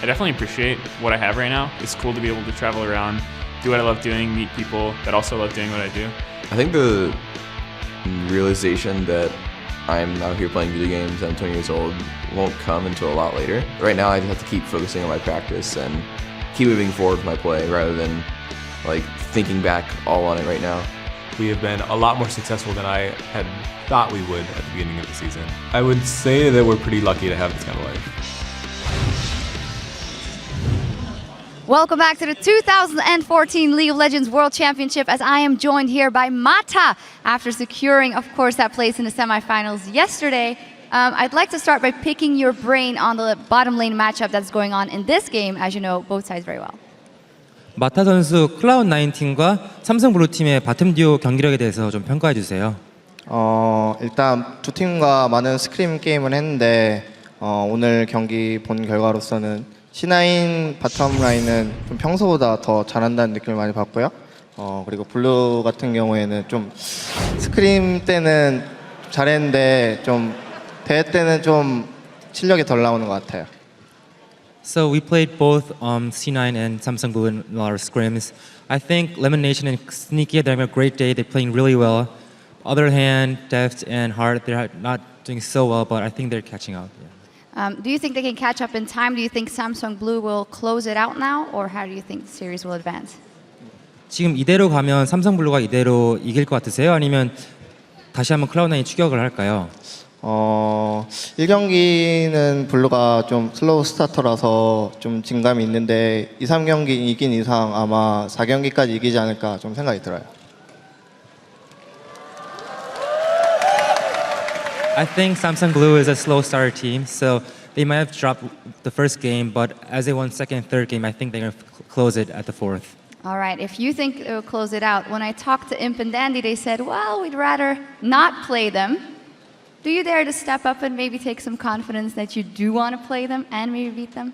I definitely appreciate what I have right now. It's cool to be able to travel around, do what I love doing, meet people that also love doing what I do. I think the realization that I'm out here playing video games, I'm 20 years old, won't come until a lot later. Right now I just have to keep focusing on my practice and keep moving forward with my play rather than like thinking back all on it right now. We have been a lot more successful than I had thought we would at the beginning of the season. I would say that we're pretty lucky to have this kind of life. Welcome back to the 2014 League of Legends World Championship, as I am joined here by Mata after securing, of course, that place in the semifinals yesterday. I'd like to start by picking your brain on the bottom lane matchup that's going on in this game, as you know both sides very well. 마타 선수 클라우드9 팀과 삼성 블루 팀의 바텀 듀오 경기력에 대해서 좀 평가해 주세요. 일단 두 팀과 많은 스크림 게임을 했는데 오늘 경기 본 결과로서는 C9 바텀 라인은 좀 평소보다 더 잘한다는 느낌을 많이 받고요. 그리고 블루 같은 경우에는 좀 스크림 때는 잘했는데 좀 대회 때는 좀 실력이 덜 나오는 것 같아요. So we played both C9 and Samsung Blue in our scrims. I think Lemon Nation and Sneaky, they're having a great day. They're playing really well. Other hand, Deft and Hard, they're not doing so well, but I think they're catching up. Yeah. Do you think they can catch up in time? Do you think Samsung Blue will close it out now, or how do you think the series will advance? 지금 이대로 가면 삼성 블루가 이대로 이길 것 같으세요? 아니면 다시 한번 클라우드9이 추격을 할까요? 1경기는 블루가 좀 슬로우 스타터라서 좀 진감이 있는데 2, 3경기 이긴 이상 아마 4경기까지 이기지 않을까 좀 생각이 들어요. I think Samsung Blue is a slow starter team, so they might have dropped the first game, but as they won second and third game, I think they're going to close it at the fourth. All right, if you think it will close it out, when I talked to Imp and Dandy, they said, well, we'd rather not play them. Do you dare to step up and maybe take some confidence that you do want to play them and maybe beat them?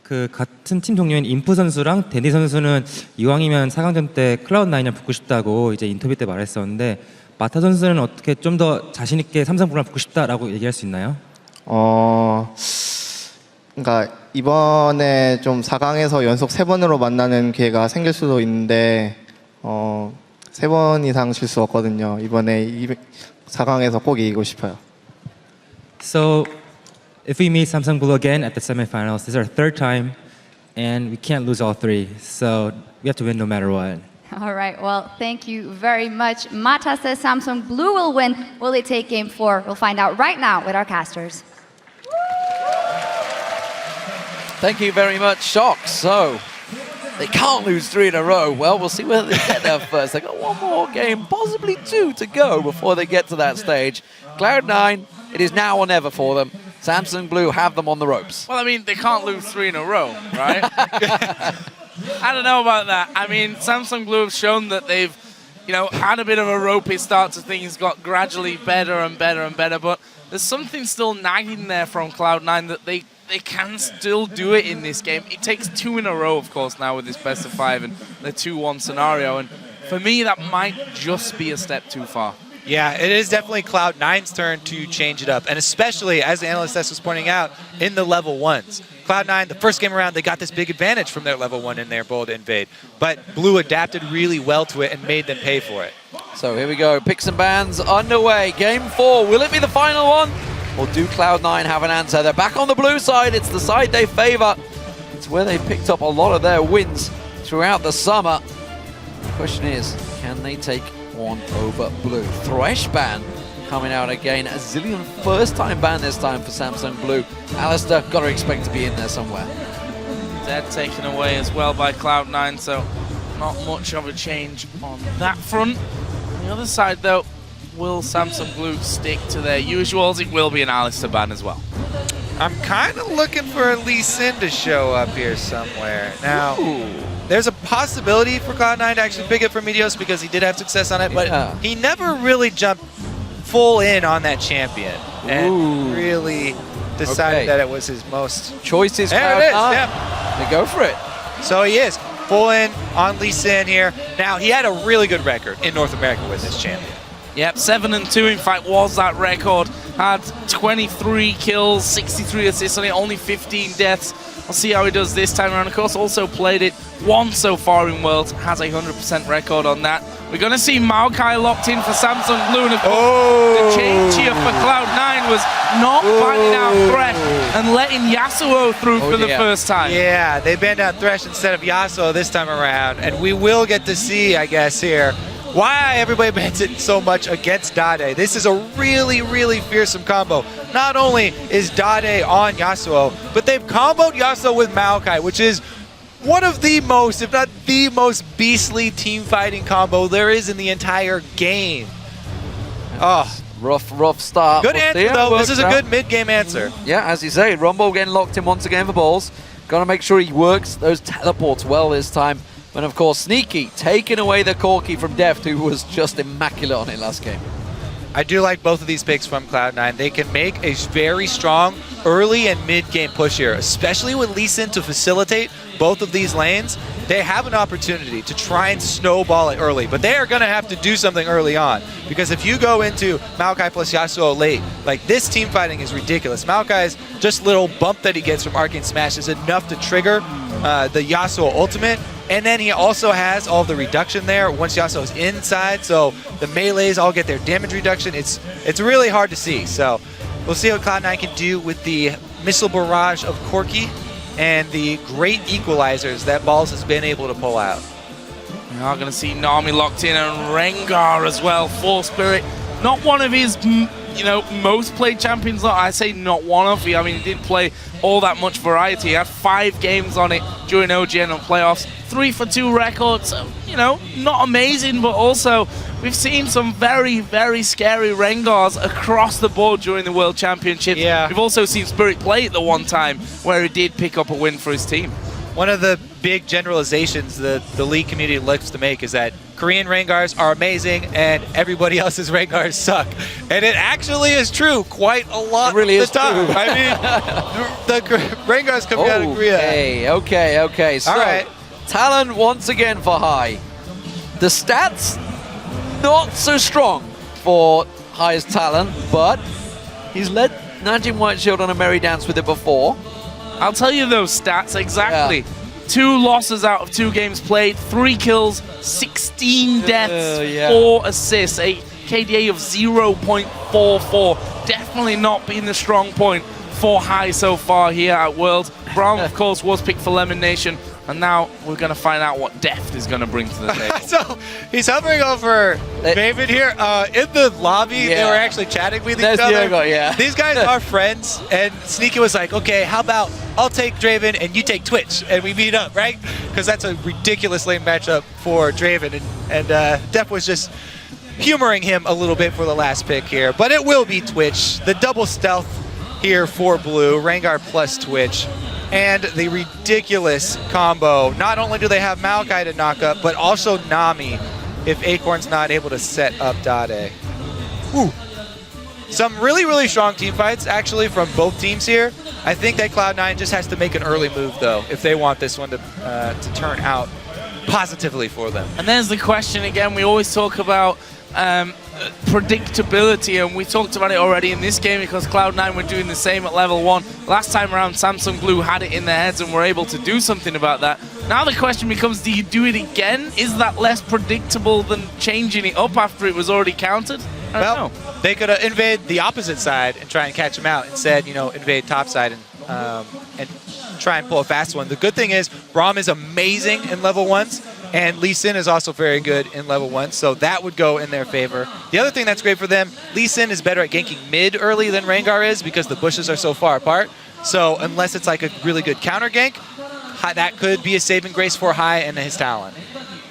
그 같은 팀 동료인 인프 선수랑 데니 선수는 이왕이면 4강전 때 클라우드9을 붙고 싶다고 이제 인터뷰 때 말했었는데 마타 선수는 어떻게 좀 더 자신 있게 삼성 블루랑 붙고 싶다라고 얘기할 수 있나요? 그러니까 이번에 좀 4강에서 연속 3번으로 만나는 기회가 생길 수도 있는데 3번 이상 질 수 없거든요. 이번에 4강에서 꼭 이기고 싶어요. So if we meet Samsung Blue again at the semifinals, this is our third time, and we can't lose all three. So we have to win no matter what. All right, well, thank you very much. Mata says Samsung Blue will win. Will they take game 4? We'll find out right now with our casters. Thank you very much, Shock. So they can't lose 3 in a row. Well, we'll see whether they get there first. They've got one more game, possibly 2 to go before they get to that stage. Cloud9, it is now or never for them. Samsung Blue have them on the ropes. Well, I mean, they can't lose 3 in a row, right? I don't know about that. I mean, Samsung Blue have shown that they've, had a bit of a ropey start to things, got gradually better and better and better, but there's something still nagging there from Cloud9 that they can still do it in this game. It takes 2 in a row, of course, now with this best of 5 and the 2-1 scenario. And for me, that might just be a step too far. Yeah, it is definitely Cloud9's turn to change it up. And especially, as the analyst was pointing out, in the level 1s. Cloud9, the first game around, they got this big advantage from their level 1 in their bold invade. But Blue adapted really well to it and made them pay for it. So here we go, picks and bans underway. Game 4, will it be the final one? Or do Cloud9 have an answer? They're back on the blue side. It's the side they favor. It's where they picked up a lot of their wins throughout the summer. The question is, can they take one over blue? Thresh ban coming out again. A zillion first-time ban this time for Samsung Blue. Alistair, got to expect to be in there somewhere. Dead taken away as well by Cloud9, so not much of a change on that front. On the other side, though, will Samsung Blue stick to their usuals? It will be an Alistair ban as well. I'm kind of looking for Lee Sin to show up here somewhere. Now, there's a possibility for Cloud9 to actually pick it for Meteos because he did have success on it, but he never really jumped full in on that champion and really decided that it was his most... Choices. There it is, yeah. They go for it. So he is full in on Lee Sin here. Now, he had a really good record in North America with this champion. Yep, 7-2 in fact was that record. had 23 kills, 63 assists on it, only 15 deaths. I'll see how he does this time around. Of course, also played it once so far in Worlds, has a 100% record on that. We're going to see Maokai locked in for Samsung Blue, and of course, the change here for Cloud9 was not finding out Thresh and letting Yasuo through for the first time. Yeah, they banned out Thresh instead of Yasuo this time around, and we will get to see, I guess, here, why everybody bans it so much against Dade. This is a really, really fearsome combo. Not only is Dade on Yasuo, but they've comboed Yasuo with Maokai, which is one of the most, if not the most beastly team fighting combo there is in the entire game. Oh, rough start. Good answer, though. This is a good mid-game answer. Yeah, as you say, Rumble getting locked in once again for balls. Got to make sure he works those teleports well this time. And of course, Sneaky taking away the Corki from Deft, who was just immaculate on it last game. I do like both of these picks from Cloud9. They can make a very strong early and mid-game push here, especially with Lee Sin to facilitate both of these lanes. They have an opportunity to try and snowball it early, but they are going to have to do something early on, because if you go into Maokai plus Yasuo late, like, this team fighting is ridiculous. Maokai's just little bump that he gets from Arcane Smash is enough to trigger the Yasuo ultimate. And then he also has all of the reduction there once Yasuo's inside, so the melees all get their damage reduction. It's really hard to see. So we'll see what Cloud9 can do with the missile barrage of Corki and the great equalizers that Balls has been able to pull out. We are going to see Nami locked in, and Rengar as well. Force Spirit, not one of his most played champions. I say not one of. I mean, he didn't play all that much variety. He had 5 games on it during OGN and playoffs. 3 for 2 records. Not amazing, but also we've seen some very, very scary Rengars across the board during the World Championship. Yeah. We've also seen Spirit play it the one time where he did pick up a win for his team. One of the big generalizations that the League community likes to make is that Korean Rengars are amazing and everybody else's Rengars suck. And it actually is true quite a lot really of is the time. true. I mean, the Rengars coming out of Korea. Okay. So, all right. Talon once again for High. The stats, not so strong for High's Talon, but he's led Najim Whiteshield on a merry dance with it before. I'll tell you those stats exactly. Yeah. 2 losses out of 2 games played, 3 kills, 16 deaths, 4 assists, a KDA of 0.44. Definitely not been the strong point for High so far here at Worlds. Braum, of course, was picked for Lemon Nation, and now we're going to find out what Deft is going to bring to the table. So he's hovering over David here. In the lobby, they were actually chatting with each other. These guys are friends, and Sneaky was like, okay, how about I'll take Draven and you take Twitch, and we meet up, right? Because that's a ridiculous lane matchup for Draven, and Def was just humoring him a little bit for the last pick here. But it will be Twitch. The double stealth here for Blue, Rengar plus Twitch. And the ridiculous combo. Not only do they have Maokai to knock up, but also Nami if Acorn's not able to set up Dade. Ooh. Some really, really strong team fights, actually, from both teams here. I think that Cloud9 just has to make an early move, though, if they want this one to turn out positively for them. And there's the question again. We always talk about predictability, and we talked about it already in this game because Cloud9 were doing the same at level 1. Last time around, Samsung Blue had it in their heads and were able to do something about that. Now the question becomes, do you do it again? Is that less predictable than changing it up after it was already countered? I don't know. They could invade the opposite side and try and catch him out. Instead, invade top side and try and pull a fast one. The good thing is, Braum is amazing in level 1s, and Lee Sin is also very good in level 1, so that would go in their favor. The other thing that's great for them, Lee Sin is better at ganking mid early than Rengar is because the bushes are so far apart. So unless it's like a really good counter gank, that could be a saving grace for High and his Talon.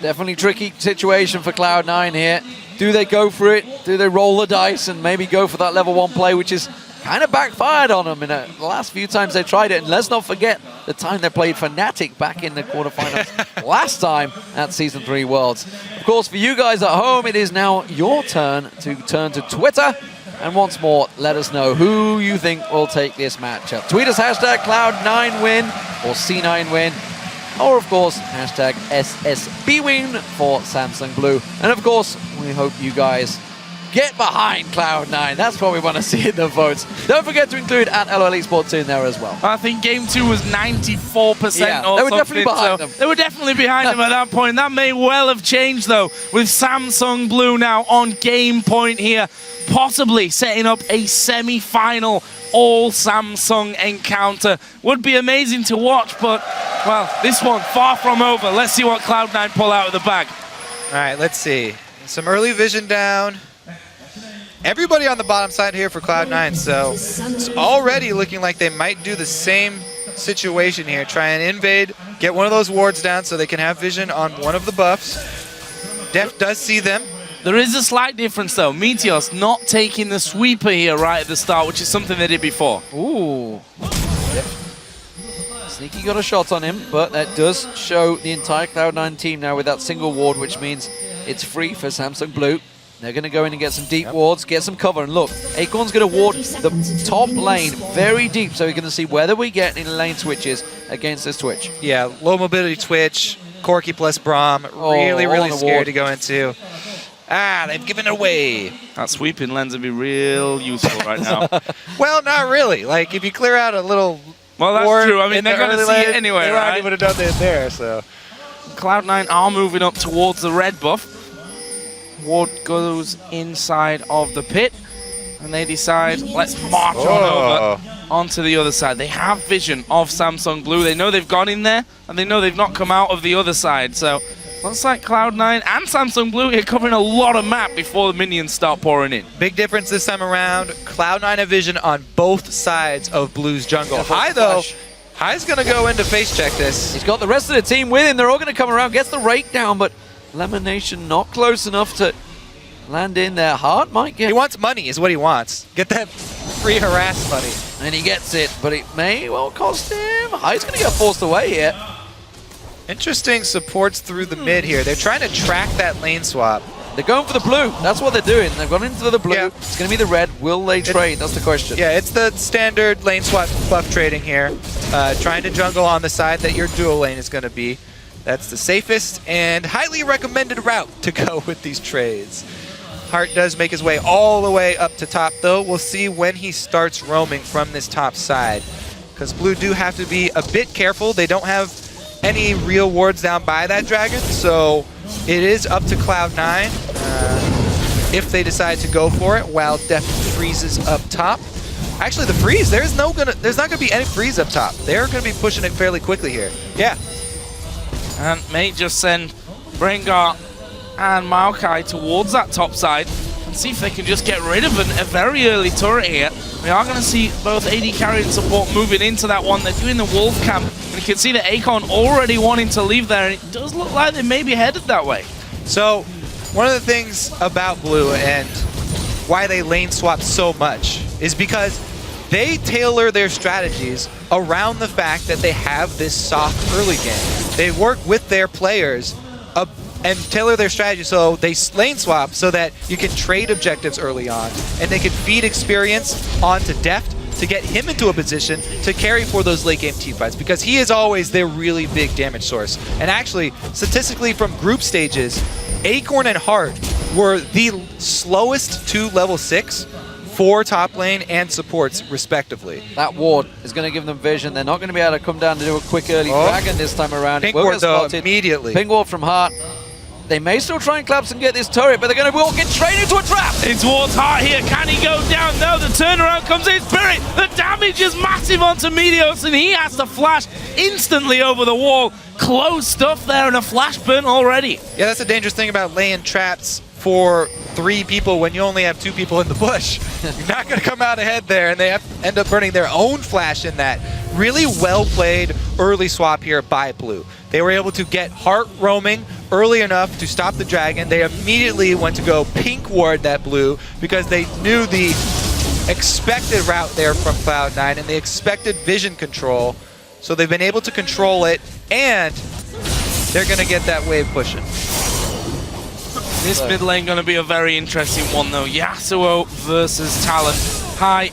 Definitely tricky situation for Cloud9 here. Do they go for it? Do they roll the dice and maybe go for that level 1 play, which is kind of backfired on them in the last few times they tried it? And let's not forget the time they played Fnatic back in the quarterfinals last time at Season 3 Worlds. Of course, for you guys at home, it is now your turn to Twitter. And once more, let us know who you think will take this matchup. Tweet us hashtag Cloud9win or C9win. Or, of course, hashtag SSB win for Samsung Blue. And, of course, we hope you guys get behind Cloud9. That's what we want to see in the votes. Don't forget to include at LOL Esports in there as well. I think game 2 was 94% Yeah, or they were something, definitely behind so them. They were definitely behind them at that point. That may well have changed, though, with Samsung Blue now on game point here, possibly setting up a semi-final all-Samsung encounter. Would be amazing to watch, but, well, this one far from over. Let's see what Cloud9 pull out of the bag. All right, let's see. Some early vision down. Everybody on the bottom side here for Cloud9, so it's already looking like they might do the same situation here. Try and invade, get one of those wards down so they can have vision on one of the buffs. Def does see them. There is a slight difference, though. Meteos not taking the sweeper here right at the start, which is something they did before. Ooh. Yep. Sneaky got a shot on him, but that does show the entire Cloud9 team now with that single ward, which means it's free for Samsung Blue. They're going to go in and get some deep wards, get some cover, and look, Acorn's going to ward the top lane very deep, so we're going to see whether we get any lane switches against this Twitch. Yeah, low mobility Twitch, Corki plus Braum, really scared to go into. Ah, they've given it away. That sweeping lens would be real useful right now. Well, not really. Like, if you clear out a little Well, that's ward true. I mean, in they're the going to early see it lane, anyway, they right? already would have done it there, so. Cloud9 are moving up towards the red buff. Ward goes inside of the pit, and they decide, let's march on over onto the other side. They have vision of Samsung Blue. They know they've gone in there, and they know they've not come out of the other side. So looks like Cloud9 and Samsung Blue here covering a lot of map before the minions start pouring in. Big difference this time around. Cloud9 have vision on both sides of Blue's jungle. High, though. High's going to go in to face check this. He's got the rest of the team with him. They're all going to come around, gets the rake down, but Lemonation not close enough to land in there. Hard might get... He wants money is what he wants. Get that free harass money. And he gets it, but it may well cost him. High's going to get forced away here. Interesting supports through the mid here. They're trying to track that lane swap. They're going for the blue. That's what they're doing. They've gone into the blue. Yeah. It's going to be the red. Will they trade? That's the question. Yeah, it's the standard lane swap buff trading here. Trying to jungle on the side that your dual lane is going to be. That's the safest and highly recommended route to go with these trades. Hart does make his way all the way up to top, though. We'll see when he starts roaming from this top side, because Blue do have to be a bit careful. They don't have any real wards down by that dragon, so it is up to Cloud9 if they decide to go for it, while Def freezes up top. Actually, the freeze, there's not gonna be any freeze up top. They're gonna be pushing it fairly quickly here. Yeah. And may just send Brengar and Maokai towards that top side and see if they can just get rid of a very early turret here. We are going to see both AD carry and support moving into that one. They're doing the wolf camp, and you can see that Akon already wanting to leave there, and it does look like they may be headed that way. So, one of the things about Blue and why they lane swap so much is because they tailor their strategies around the fact that they have this soft early game. They work with their players and tailor their strategy so they lane swap so that you can trade objectives early on, and they can feed experience onto Deft to get him into a position to carry for those late game teamfights, because he is always their really big damage source. And actually, statistically from group stages, Acorn and Hart were the slowest to level 6 for top lane and supports, respectively. That ward is going to give them vision. They're not going to be able to come down to do a quick early dragon this time around. Pink Will ward, get though, spotted. immediately. Pink ward from Hart. They may still try and collapse and get this turret, but they're going to walk in straight into a trap. In towards Hart here. Can he go down? No, the turnaround comes in. Spirit, the damage is massive onto Meteos, and he has to flash instantly over the wall. Close stuff there, and a flash burn already. Yeah, that's the dangerous thing about laying traps for 3 people when you only have 2 people in the bush. You're not going to come out ahead there, and they have to end up burning their own flash in that. Really well played early swap here by Blue. They were able to get Hart roaming early enough to stop the dragon. They immediately went to go pink ward that Blue because they knew the expected route there from Cloud9 and the expected vision control. So they've been able to control it, and they're going to get that wave pushing. This mid lane going to be a very interesting one, though. Yasuo versus Talon. High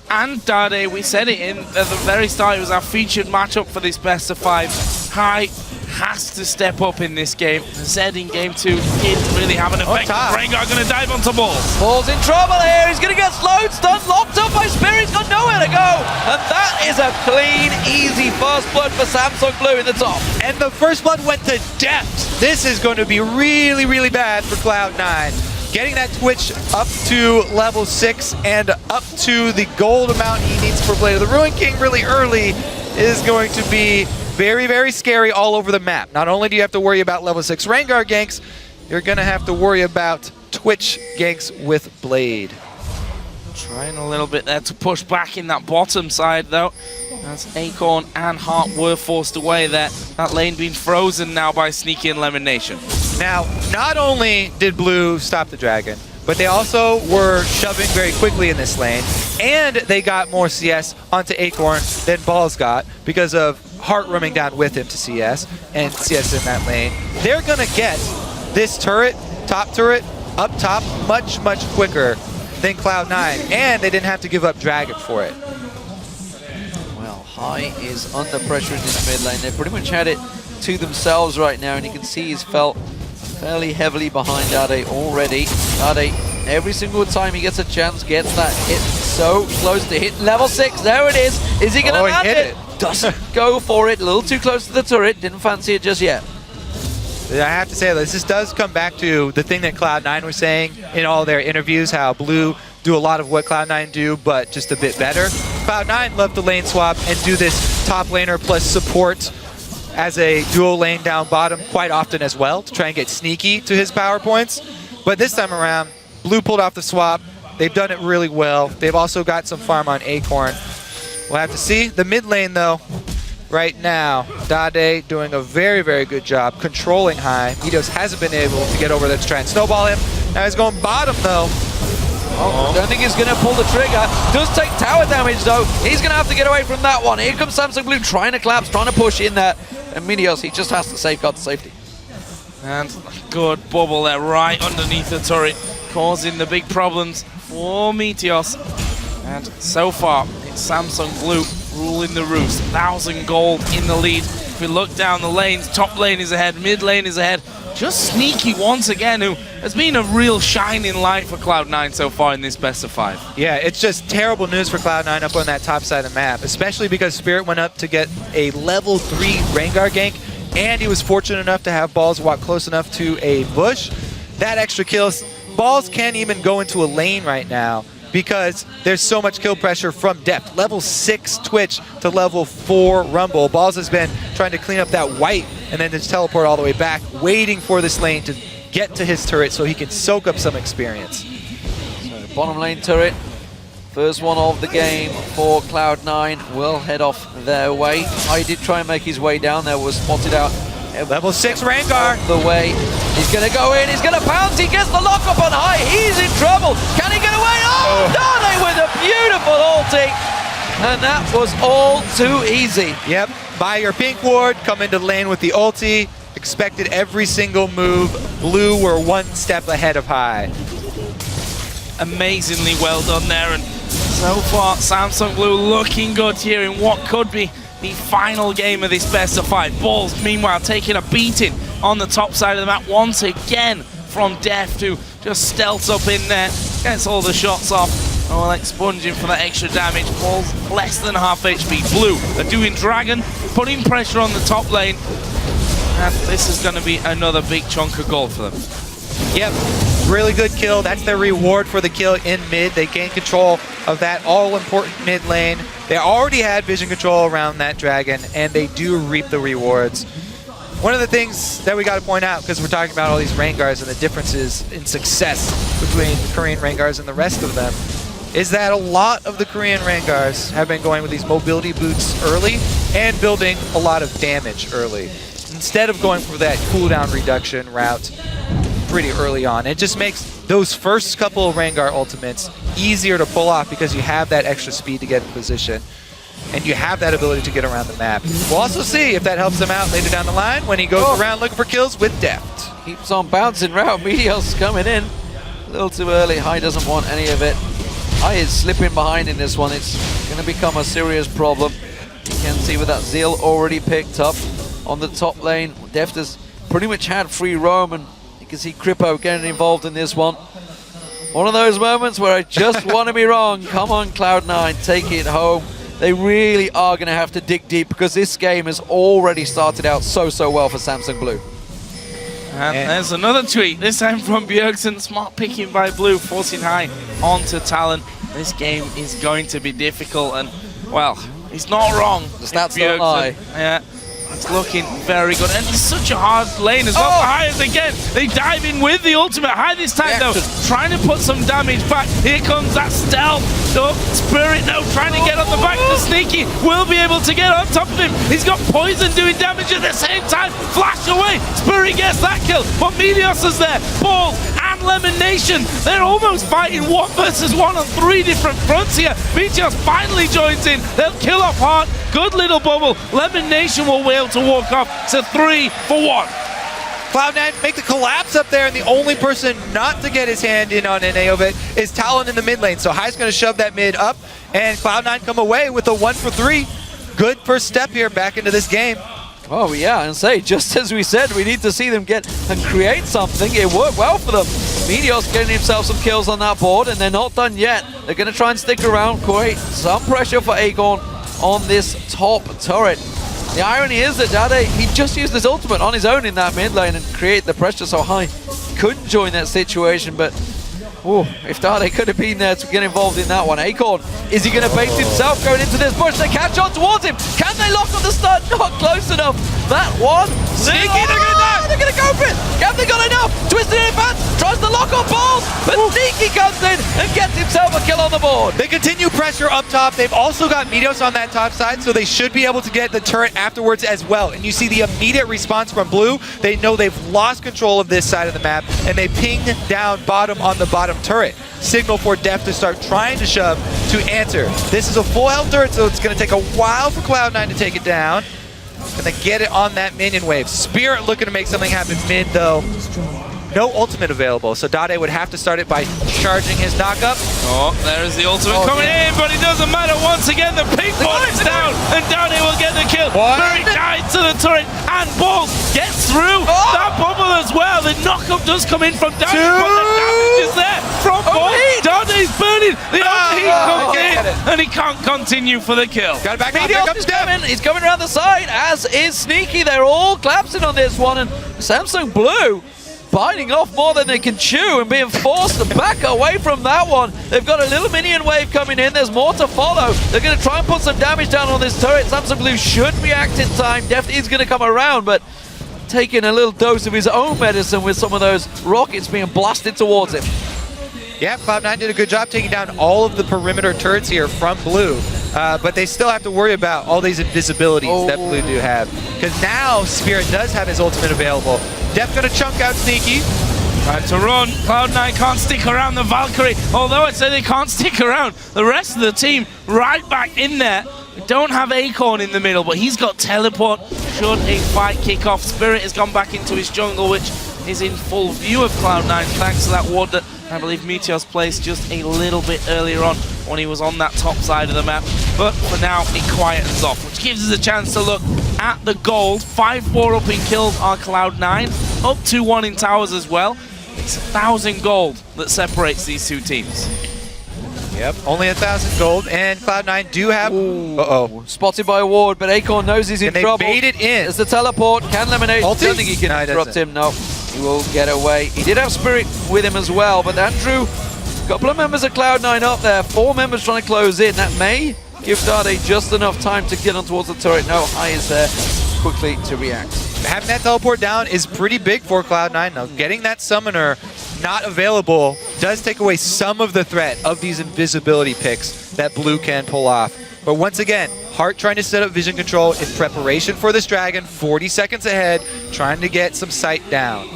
and Dade, we said it at the very start, it was our featured matchup for this best of 5. High has to step up in this game. Zed in game 2 didn't really have an effect. Rengar going to dive onto Balls. Balls in trouble here. He's going to get slowed, stunned, locked up by Spirit. He's got nowhere to go. And that is a clean, easy first blood for Samsung Blue in the top. And the first blood went to depth. This is going to be really, really bad for Cloud9. Getting that Twitch up to level 6 and up to the gold amount he needs for Blade of the Ruin King really early is going to be very, very scary all over the map. Not only do you have to worry about level 6 Rengar ganks, you're going to have to worry about Twitch ganks with Blade. Trying a little bit there to push back in that bottom side though. As Acorn and Heart were forced away there. That lane being frozen now by Sneaky and Lemon Nation. Now, not only did Blue stop the dragon, but they also were shoving very quickly in this lane, and they got more CS onto Acorn than Balls got because of Heart roaming down with him to CS, and CS in that lane. They're gonna get this turret, top turret, up top much, much quicker than Cloud9, and they didn't have to give up dragon for it. Well, High is under pressure in this mid lane. They pretty much had it to themselves right now, and you can see he's felt fairly heavily behind Ade already. Ade, every single time he gets a chance, gets that hit so close to hit level 6. There it is. Is he gonna land it? Doesn't go for it. A little too close to the turret. Didn't fancy it just yet. I have to say, this does come back to the thing that Cloud9 were saying in all their interviews, how Blue do a lot of what Cloud9 do, but just a bit better. Cloud9 love to lane swap and do this top laner plus support as a dual lane down bottom quite often as well to try and get Sneaky to his power points. But this time around, Blue pulled off the swap. They've done it really well. They've also got some farm on Acorn. We'll have to see. The mid lane, though, right now, Dade doing a very, very good job controlling High. Midos hasn't been able to get over there to try and snowball him. Now he's going bottom, though. Oh, don't think he's going to pull the trigger. Does take tower damage, though. He's going to have to get away from that one. Here comes Samsung Blue trying to collapse, trying to push in there. And Midos, he just has to safeguard the safety. And good bubble there right underneath the turret, causing the big problems for Meteos. And so far, it's Samsung Blue ruling the roost. 1,000 gold in the lead. If we look down the lanes, top lane is ahead, mid lane is ahead. Just Sneaky once again, who has been a real shining light for Cloud9 so far in this best of 5. Yeah, it's just terrible news for Cloud9 up on that top side of the map, especially because Spirit went up to get a level 3 Rengar gank, and he was fortunate enough to have Balls walk close enough to a bush. That extra kills. Balls can't even go into a lane right now because there's so much kill pressure from depth. Level 6 Twitch to level 4 Rumble. Balls has been trying to clean up that white and then just teleport all the way back, waiting for this lane to get to his turret so he can soak up some experience. So bottom lane turret, first one of the game for Cloud9, will head off their way. I did try and make his way down there, was spotted out. Level 6 Rengar. The way. He's going to go in, he's going to pounce, he gets the lock up on High, he's in trouble. Can he get away? Oh, Dade with a beautiful ulti. And that was all too easy. Yep, buy your pink ward, come into the lane with the ulti, expected every single move. Blue were one step ahead of High. Amazingly well done there, and so far Samsung Blue looking good here in what could be the final game of this best of 5. Balls, meanwhile, taking a beating on the top side of the map once again from Deft, who just stealths up in there, gets all the shots off. Oh, expunging for that extra damage. Balls less than half HP. Blue are doing Dragon, putting pressure on the top lane, and this is going to be another big chunk of gold for them. Yep, really good kill. That's their reward for the kill in mid. They gain control of that all-important mid lane. They already had vision control around that dragon, and they do reap the rewards. One of the things that we got to point out, because we're talking about all these Rengars and the differences in success between the Korean Rengars and the rest of them, is that a lot of the Korean Rengars have been going with these mobility boots early and building a lot of damage early, instead of going for that cooldown reduction route pretty early on. It just makes those first couple of Rengar ultimates easier to pull off because you have that extra speed to get in position, and you have that ability to get around the map. We'll also see if that helps him out later down the line when he goes around looking for kills with Deft. Keeps on bouncing around. Meteos coming in a little too early. High doesn't want any of it. High is slipping behind in this one. It's going to become a serious problem. You can see with that Zeal already picked up. on the top lane. Deft has pretty much had free roam, and you can see Kripo getting involved in this one. One of those moments where I just want to be wrong. Come on, Cloud9, take it home. They really are going to have to dig deep because this game has already started out so well for Samsung Blue. And there's another tweet, this time from Bjergsen. Smart picking by Blue, forcing high onto Talon. This game is going to be difficult, and, well, he's not wrong. The stats don't lie. Yeah. It's looking very good, and it's such a hard lane as well. Hyas again, they dive in with the ultimate. High this time though, trying to put some damage back. Here comes that stealth. Spirit now trying to get on the back. The Sneaky will be able to get on top of him. He's got Poison doing damage at the same time. Flash away, Spirit gets that kill. But Meteos is there, Ball and Lemon Nation. They're almost fighting 1 versus 1 on 3 different fronts here. Meteos finally joins in. They'll kill off Heart. Good little bubble. Lemon Nation will be able to walk off to 3 for 1. Cloud9 make the collapse up there, and the only person not to get his hand in on NA of it is Talon in the mid lane. So High's going to shove that mid up, and Cloud9 come away with a 1 for 3. Good first step here back into this game. Oh yeah, and say, just as we said, we need to see them get and create something. It worked well for them. Meteos getting himself some kills on that board, and they're not done yet. They're going to try and stick around, create some pressure for Acorn on this top turret. The irony is that Dade, he just used his ultimate on his own in that mid lane and create the pressure so high. Couldn't join that situation, but if Dade could have been there to get involved in that one. Acorn, is he going to bait himself going into this bush? They catch on towards him. Can they lock on the stun? Not close enough. That one. Sneaky, they're going to die. They're going to go for it. Have they got enough? Twisted in advance, tries to lock on balls, but Sneaky comes in and gets himself a kill on the board. They continue pressure up top. They've also got Meteos on that top side, so they should be able to get the turret afterwards as well. And you see the immediate response from Blue. They know they've lost control of this side of the map, and they ping down bottom on the bottom turret. Signal for Deft to start trying to shove to answer. This is a full health turret, so it's going to take a while for Cloud9 to take it down. And they get it on that minion wave. Spirit looking to make something happen mid, though. No ultimate available, so Dade would have to start it by charging his knockup. Oh, there is the ultimate coming in, but it doesn't matter. Once again, the pink ball is down, and Dade will get the kill. Very tied to the turret, and Balls gets through that bubble as well. The knockup does come in from Dade, but the damage is there from Balls. Dade's burning. The heat comes in, and he can't continue for the kill. Got it back up. Meteos is coming. He's coming around the side, as is Sneaky. They're all collapsing on this one, and Samsung Blue biting off more than they can chew and being forced to back away from that one. They've got a little minion wave coming in. There's more to follow. They're going to try and put some damage down on this turret. Samsung Blue should react in time. Deft is going to come around, but taking a little dose of his own medicine with some of those rockets being blasted towards him. Yeah, Cloud9 did a good job taking down all of the perimeter turrets here from Blue. But they still have to worry about all these invisibilities that Blue do have. Because now Spirit does have his ultimate available. Def gonna chunk out Sneaky. Trying to run. Cloud9 can't stick around the Valkyrie. Although I'd say they can't stick around, the rest of the team right back in there. We don't have Acorn in the middle, but he's got teleport. Should a fight kick off, Spirit has gone back into his jungle, which is in full view of Cloud9 thanks to that ward that I believe Meteos placed just a little bit earlier on when he was on that top side of the map. But for now, it quietens off, which gives us a chance to look at the gold. 5-4 up in kills are Cloud9, up 2-1 in towers as well. It's 1,000 gold that separates these two teams. Yep, only 1,000 gold, and Cloud9 do have... Spotted by a ward, but Acorn knows he's in trouble. They bait it in. It's the teleport. Can Lemonade? I don't think he can interrupt him. No, he will get away. He did have Spirit with him as well, but Andrew, a couple of members of Cloud9 up there. 4 members trying to close in. That may give Dade just enough time to get on towards the turret. No, High is there quickly to react. Having that teleport down is pretty big for Cloud9. Now, getting that summoner not available does take away some of the threat of these invisibility picks that Blue can pull off. But once again, Heart trying to set up vision control in preparation for this dragon, 40 seconds ahead, trying to get some sight down.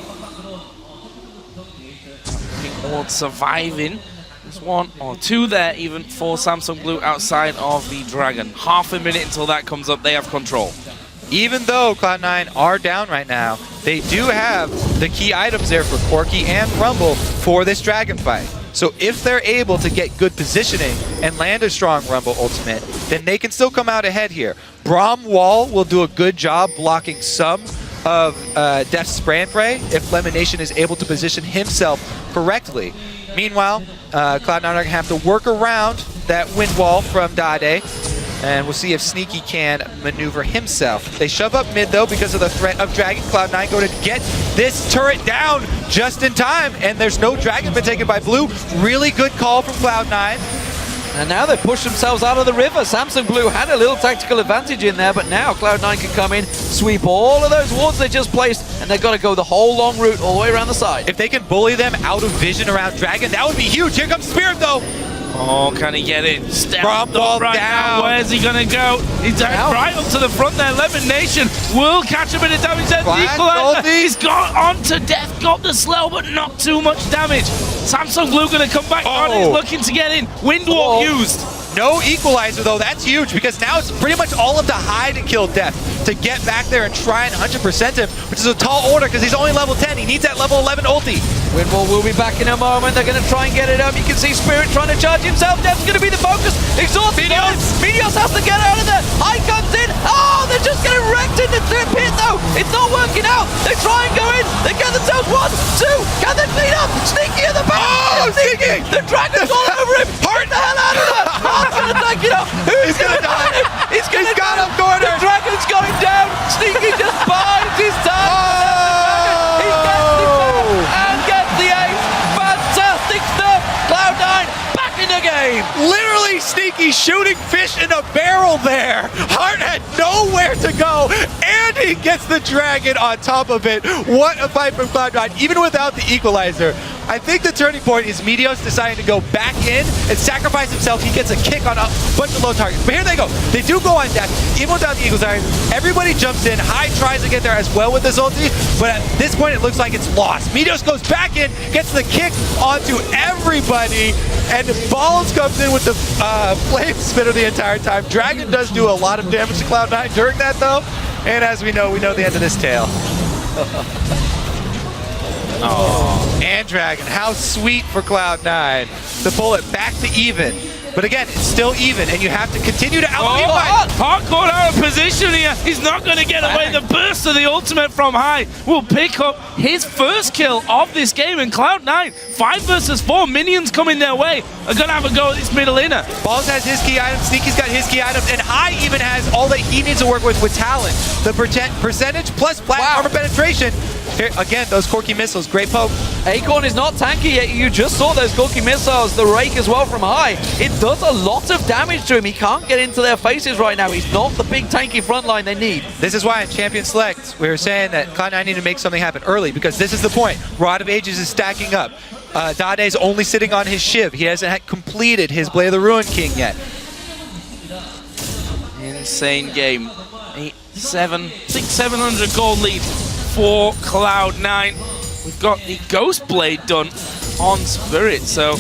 Ward surviving. There's 1 or 2 there even for Samsung Blue outside of the dragon. Half a minute until that comes up, they have control. Even though Cloud9 are down right now, they do have the key items there for Corki and Rumble for this dragon fight. So if they're able to get good positioning and land a strong Rumble ultimate, then they can still come out ahead here. Braum Wall will do a good job blocking some of Def's spray and pray if Lemonation is able to position himself correctly. Meanwhile, Cloud9 are going to have to work around that wind wall from Dade, and we'll see if Sneaky can maneuver himself. They shove up mid, though, because of the threat of Dragon. Cloud9 going to get this turret down just in time, and there's no Dragon been taken by Blue. Really good call from Cloud9. And now they push themselves out of the river. Samsung Blue had a little tactical advantage in there, but now Cloud9 can come in, sweep all of those wards they just placed, and they've got to go the whole long route all the way around the side. If they can bully them out of vision around Dragon, that would be huge. Here comes Spirit, though. Oh, can he get it? Step Braum up right down. now. Where's he going to go? He's right up to the front there. Lemon Nation will catch a bit of damage there. Flash, He's got on to death, got the slow, but not too much damage. Samsung Blue going to come back on. He's looking to get in. Windwalk used. No equalizer, though. That's huge, because now it's pretty much all up to High to kill Def, to get back there and try and 100% him, which is a tall order because he's only level 10. He needs that level 11 ulti. Windwall will be back in a moment. They're going to try and get it up. You can see Spirit trying to charge himself. Def's going to be the focus. Exhaust Meteos has to get out of there. High comes in. Oh, they're just getting wrecked in the pit, though. It's not working out. They try and go in. They get themselves 1, 2. Can they clean up? Sneaky in the back. Oh, Sneaky! The Dragon's all over him. Get the hell out of there. Heart's going to take it up. Who's going to die? He's going to got him cornered. The Dragon's going down. Sneaky just buys his time. He gets the and gets the ace. Fantastic stuff. Cloud9 back in the game. Literally Sneaky shooting fish in a barrel there. Heart had nowhere to go, and he gets the Dragon on top of it. What a fight from Cloud9, even without the equalizer. I think the turning point is Meteos deciding to go back in and sacrifice himself. He gets a kick on a bunch of low targets. But here they go. They do go on death, even without the equalizer. Everybody jumps in. High tries to get there as well with his ulti, but at this point it looks like it's lost. Meteos goes back in, gets the kick onto everybody, and Balls comes in with the flame spitter the entire time. Dragon does do a lot of damage to Cloud9 during that, though. And as we know the end of this tale. Oh, and Dragon, how sweet for Cloud9 to pull it back to even. But again, it's still even, and you have to continue to out-fight. Heart caught out of position here. He's not going to get away. The burst of the ultimate from High will pick up his first kill of this game. And Cloud9, 5 versus 4 minions coming their way, are going to have a go at this middle inner. Balls has his key items, Sneaky's got his key items, and High even has all that he needs to work with talent. The percentage plus flat armor penetration. Here, again, those Corky missiles, great poke. Acorn is not tanky yet. You just saw those Corky missiles, the rake as well from High. It does a lot of damage to him. He can't get into their faces right now. He's not the big tanky frontline they need. This is why in Champion Select, we were saying that Cloud9 need to make something happen early, because this is the point. Rod of Ages is stacking up. Dade's only sitting on his Shiv. He hasn't completed his Blade of the Ruined King yet. Insane game. 700 gold lead for Cloud9. We've got the Ghost Blade done on Spirit, so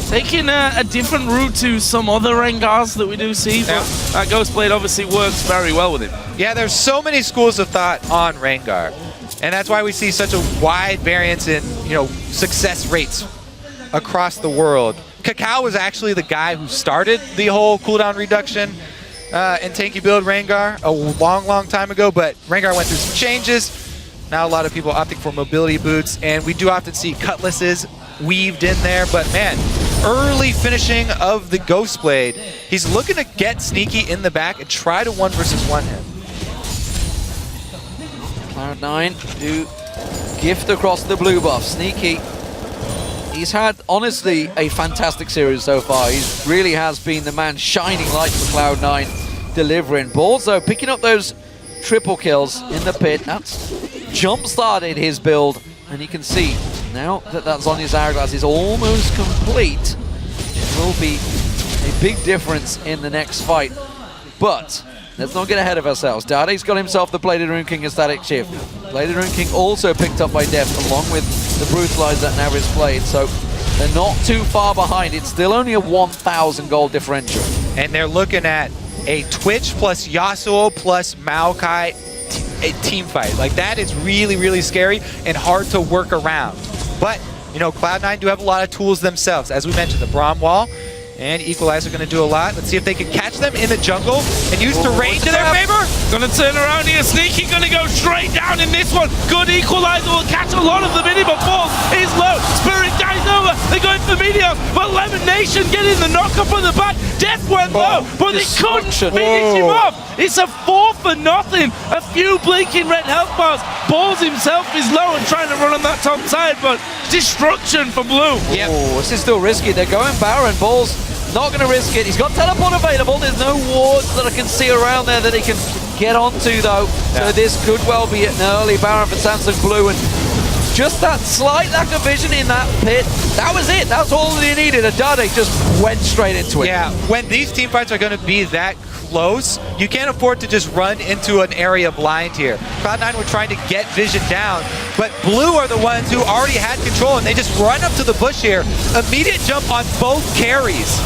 taking a different route to some other Rengars that we do see, but that Ghost Blade obviously works very well with him. Yeah, there's so many schools of thought on Rengar, and that's why we see such a wide variance in, success rates across the world. Kakao was actually the guy who started the whole cooldown reduction and tanky build Rengar a long time ago, but Rengar went through some changes. Now a lot of people opting for mobility boots, and we do often see cutlasses weaved in there, but man, early finishing of the Ghost Blade. He's looking to get Sneaky in the back and try to 1 versus 1 him. Cloud9 do gift across the blue buff. Sneaky, he's had, honestly, a fantastic series so far. He really has been the man shining light for Cloud9, delivering. Balls, though, picking up those triple kills in the pit. That's jump-started his build, and you can see now that that Zhonya's Hourglass is almost complete. It will be a big difference in the next fight. But let's not get ahead of ourselves. Dade's got himself the Bladed Rune King and Static Shift. Bladed Rune King also picked up by Def, along with the Brutalizer and Average Blade, so they're not too far behind. It's still only a 1,000 gold differential. And they're looking at a Twitch plus Yasuo plus Maokai a team fight. Like, that is really, really scary and hard to work around. But you know, Cloud9 do have a lot of tools themselves. As we mentioned, the Braum Wall and Equalizer going to do a lot. Let's see if they can catch them in the jungle and use terrain to their favor. Gonna turn around here, Sneaky gonna go straight down in this one. Good Equalizer will catch a lot of them in it, but Falls is low. Spirit dies over, they're going for Meteors, but Lemon Nation getting the knock up on the back. Death went low, but they couldn't finish him off. It's a 4 for nothing. A few blinking red health bars. Balls himself is low and trying to run on that top side, but destruction for Blue. Yeah, this is still risky. They're going Baron. Balls not going to risk it. He's got teleport available. There's no wards that I can see around there that he can get onto, though. So this could well be an early Baron for Samsung Blue. And just that slight lack of vision in that pit, that was it. That's all he needed. Adade just went straight into it. Yeah, when these team fights are going to be that close, you can't afford to just run into an area blind here. Cloud9 were trying to get vision down, but Blue are the ones who already had control, and they just run up to the bush here. Immediate jump on both carries.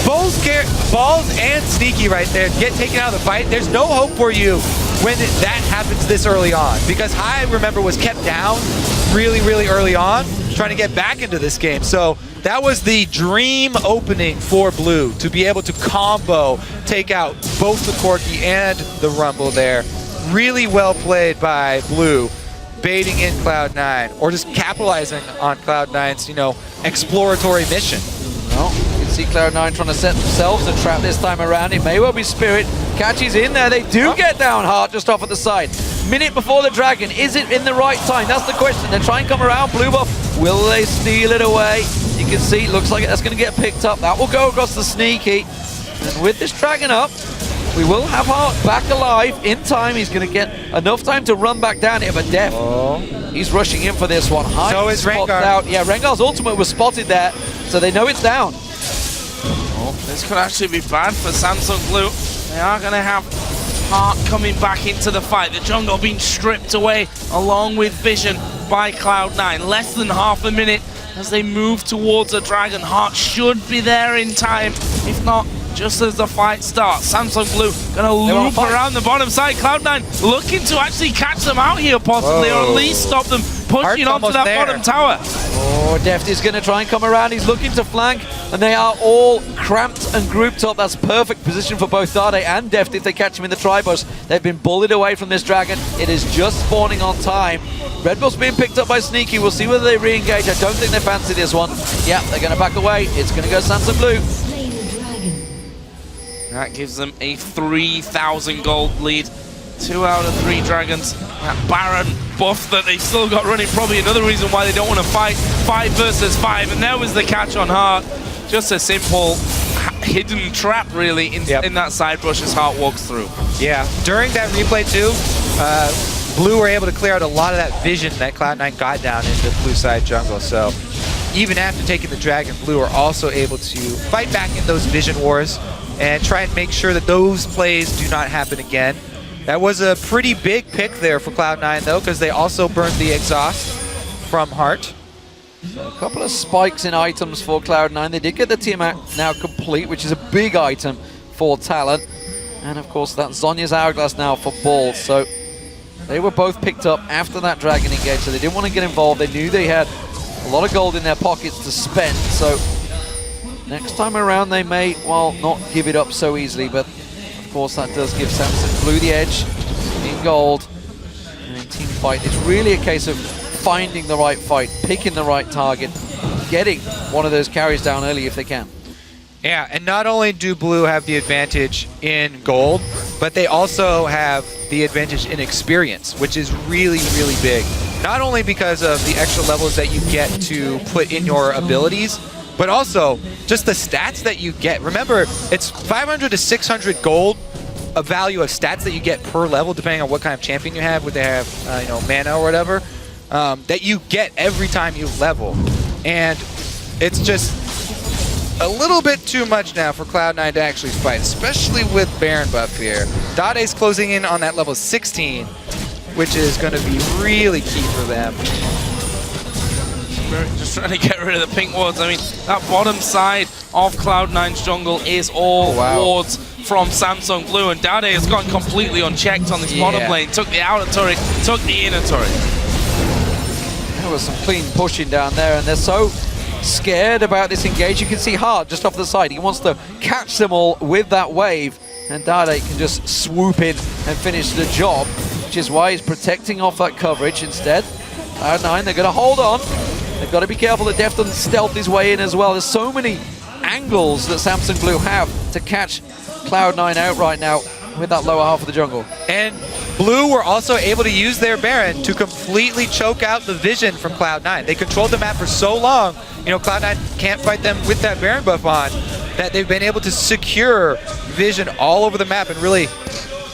Balls and Sneaky right there get taken out of the fight. There's no hope for you when that happens this early on, because High, remember, was kept down really, really early on, trying to get back into this game. So that was the dream opening for Blue, to be able to combo, take out both the Corki and the Rumble there. Really well played by Blue, baiting in Cloud9, or just capitalizing on Cloud9's, you know, exploratory mission. Well, you can see Cloud9 trying to set themselves a trap this time around. It may well be Spirit. Catches in there. They do get down Heart just off at the side. Minute before the Dragon. Is it in the right time? That's the question. They try and come around. Blue buff. Will they steal it away? You can see, looks like that's going to get picked up. That will go across the Sneaky. And with this Dragon up, we will have Heart back alive in time. He's going to get enough time to run back down here, but Def, he's rushing in for this one. High so is Rengar. Out. Yeah, Rengar's ultimate was spotted there, so they know it's down. This could actually be bad for Samsung Blue. They are going to have Heart coming back into the fight. The jungle being stripped away along with Vision by Cloud9. Less than half a minute as they move towards a Dragon. Heart should be there in time. If not, just as the fight starts. Samsung Blue gonna loop around the bottom side. Cloud9 looking to actually catch them out here possibly, or at least stop them pushing onto that bottom tower. Oh, Deft is gonna try and come around. He's looking to flank, and they are all cramped and grouped up. That's perfect position for both Dade and Deft if they catch him in the Tribus. They've been bullied away from this Dragon. It is just spawning on time. Red Bull's being picked up by Sneaky. We'll see whether they re-engage. I don't think they fancy this one. Yeah, they're gonna back away. It's gonna go Samsung Blue. That gives them a 3,000 gold lead. 2 out of 3 Dragons. That Baron buff that they've still got running, probably another reason why they don't want to fight 5 versus 5. And there was the catch on Heart. Just a simple hidden trap, really, in that side bush as Heart walks through. Yeah, during that replay too, Blue were able to clear out a lot of that vision that Cloud9 got down in the blue side jungle. So even after taking the Dragon, Blue are also able to fight back in those vision wars and try and make sure that those plays do not happen again. That was a pretty big pick there for Cloud9 though, because they also burned the exhaust from Heart. So a couple of spikes in items for Cloud9. They did get the team now complete, which is a big item for Talent. And of course that's Zhonya's Hourglass now for Balls. So they were both picked up after that Dragon engage, so they didn't want to get involved. They knew they had a lot of gold in their pockets to spend. So next time around they may, well, not give it up so easily, but of course that does give Samsung Blue the edge in gold. And in team fight, it's really a case of finding the right fight, picking the right target, getting one of those carries down early if they can. Yeah, and not only do Blue have the advantage in gold, but they also have the advantage in experience, which is really, really big. Not only because of the extra levels that you get to put in your abilities, but also just the stats that you get. Remember, it's 500 to 600 gold, a value of stats that you get per level, depending on what kind of champion you have, would they have, you know, mana or whatever, that you get every time you level. And it's just a little bit too much now for Cloud9 to actually fight, especially with Baron buff here. Dade's closing in on that level 16, which is going to be really key for them. Just trying to get rid of the pink wards. I mean, that bottom side of Cloud9's jungle is all wards from Samsung Blue, and Dade has gone completely unchecked on this bottom lane. Took the outer turret, took the inner turret. There was some clean pushing down there, and they're so scared about this engage. You can see Hart just off the side. He wants to catch them all with that wave, and Dade can just swoop in and finish the job, which is why he's protecting off that coverage instead. Cloud9, they're going to hold on. They've got to be careful that Def doesn't stealth his way in as well. There's so many angles that Samsung Blue have to catch Cloud9 out right now with that lower half of the jungle. And Blue were also able to use their Baron to completely choke out the vision from Cloud9. They controlled the map for so long, you know, Cloud9 can't fight them with that Baron buff on, that they've been able to secure vision all over the map and really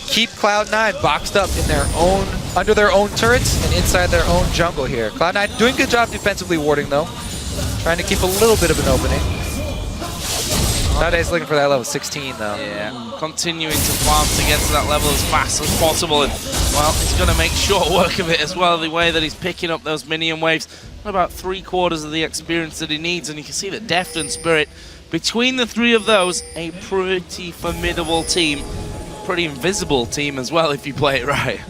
keep Cloud9 boxed up in their own, under their own turrets and inside their own jungle here. Cloud9 doing a good job defensively warding though, trying to keep a little bit of an opening. Dade's looking for that level 16 though. Yeah, continuing to farm to get to that level as fast as possible, and well, he's going to make short work of it as well, the way that he's picking up those minion waves. About 3/4 of the experience that he needs, and you can see that Deft and Spirit, between the three of those, a pretty formidable team. Pretty invisible team as well if you play it right.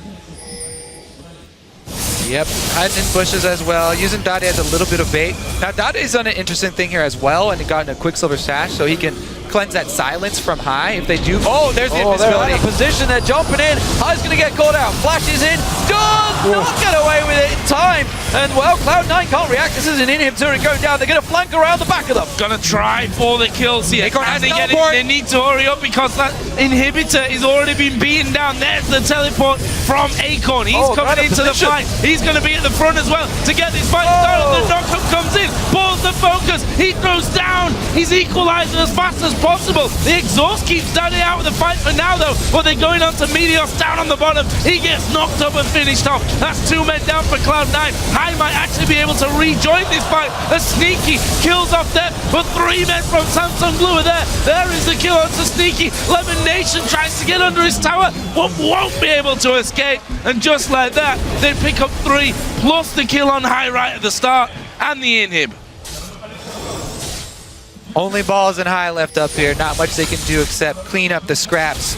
Yep, hiding in bushes as well, using Dade as a little bit of bait. Now Dade's done an interesting thing here as well, and he got in a Quicksilver Sash, so he can cleanse that silence from High if they do. Oh, there's the invisibility. They're in a position, they're jumping in. High's going to get caught out. Flashes in, does not get away with it in time. And well, Cloud9 can't react. This is an inhib turret going down. They're going to flank around the back of them. Gonna try for the kills here. Acorn has And teleport. they need to hurry up because that inhibitor is already been beaten down. There's the teleport from Acorn. He's coming into the fight. He's going to be at the front as well to get this fight started. The knockup comes in, pulls the focus. He throws down. He's equalizing as fast as possible. The exhaust keeps Dade out of the fight for now though, but they're going on to Meteos down on the bottom. He gets knocked up and finished off. That's 2 men down for Cloud9. High might actually be able to rejoin this fight. A Sneaky kills off there, but 3 men from Samsung Blue are there. There is the kill onto Sneaky. Lemon Nation tries to get under his tower, but won't be able to escape. And just like that, they pick up 3, plus the kill on High right at the start, and the inhib. Only balls and High left up here. Not much they can do except clean up the scraps.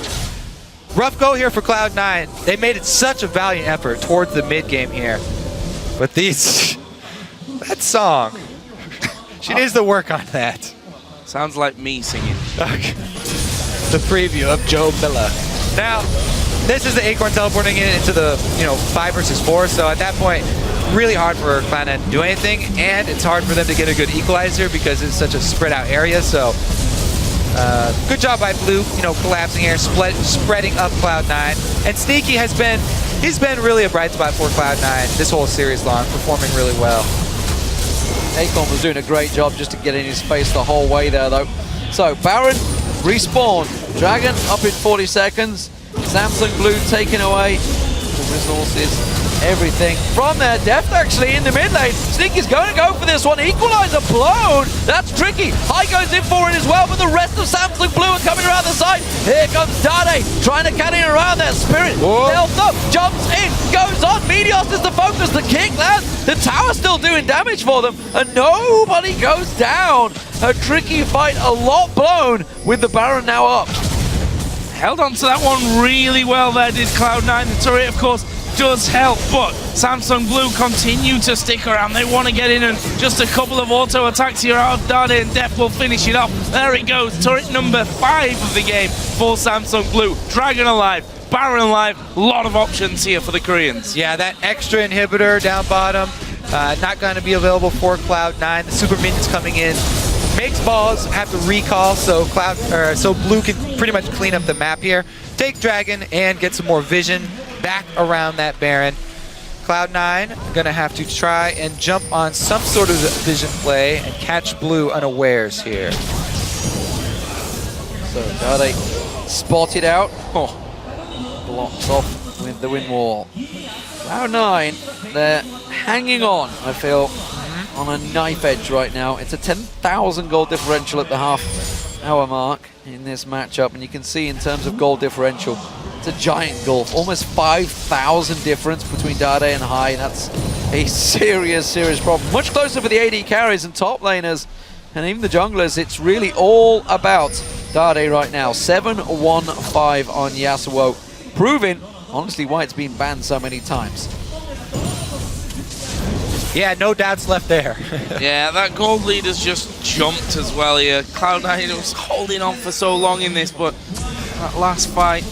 Rough go here for Cloud9. They made it such a valiant effort towards the mid game here. But these... that song. She needs to work on that. Sounds like me singing. Okay. The preview of Joe Miller. Now, this is the Acorn teleporting in into the 5 versus 4. So at that point, really hard for Cloud9 to do anything, and it's hard for them to get a good equalizer because it's such a spread out area. So good job by Blue, collapsing here, spreading up Cloud9. And Sneaky he's been really a bright spot for Cloud9 this whole series long, performing really well. Acorn was doing a great job just to get in his face the whole way there though. So Baron respawn, Dragon up in 40 seconds, Samsung Blue taking away the resources, everything from there. Deft actually in the mid lane. Sneaky's going to go for this one. Equalizer blown. That's tricky. High goes in for it as well, but the rest of Samsung Blue are coming around the side. Here comes Dade trying to cut in around that Spirit. Stealth up, jumps in, goes on. Meteos is the focus. The kick lands. The tower's still doing damage for them, and nobody goes down. A tricky fight, a lot blown with the Baron now up. Held on to that one really well there, did Cloud9. The turret, of course, does help, but Samsung Blue continue to stick around. They want to get in, and just a couple of auto attacks here out of Dade, and Def will finish it off. There it goes, turret number 5 of the game for Samsung Blue. Dragon alive, Baron alive, a lot of options here for the Koreans. Yeah, that extra inhibitor down bottom, not going to be available for Cloud9. The super minions coming in. Makes balls have to recall, so Blue can pretty much clean up the map here. Take Dragon and get some more vision back around that Baron. Cloud9 gonna have to try and jump on some sort of vision play and catch Blue unawares here. So Dade spotted out. Blocks off with the wind wall. Cloud9, they're hanging on, I feel, on a knife edge right now. It's a 10,000 gold differential at the half-hour mark in this matchup, and you can see in terms of gold differential, it's a giant gulf, almost 5,000 difference between Dade and High. That's a serious problem. Much closer for the AD carries and top laners, and even the junglers. It's really all about Dade right now. 7-1-5 on Yasuo, proving honestly why it's been banned so many times. Yeah, no doubts left there. Yeah, that gold lead has just jumped as well here. Cloud9 was holding on for so long in this, but that last fight,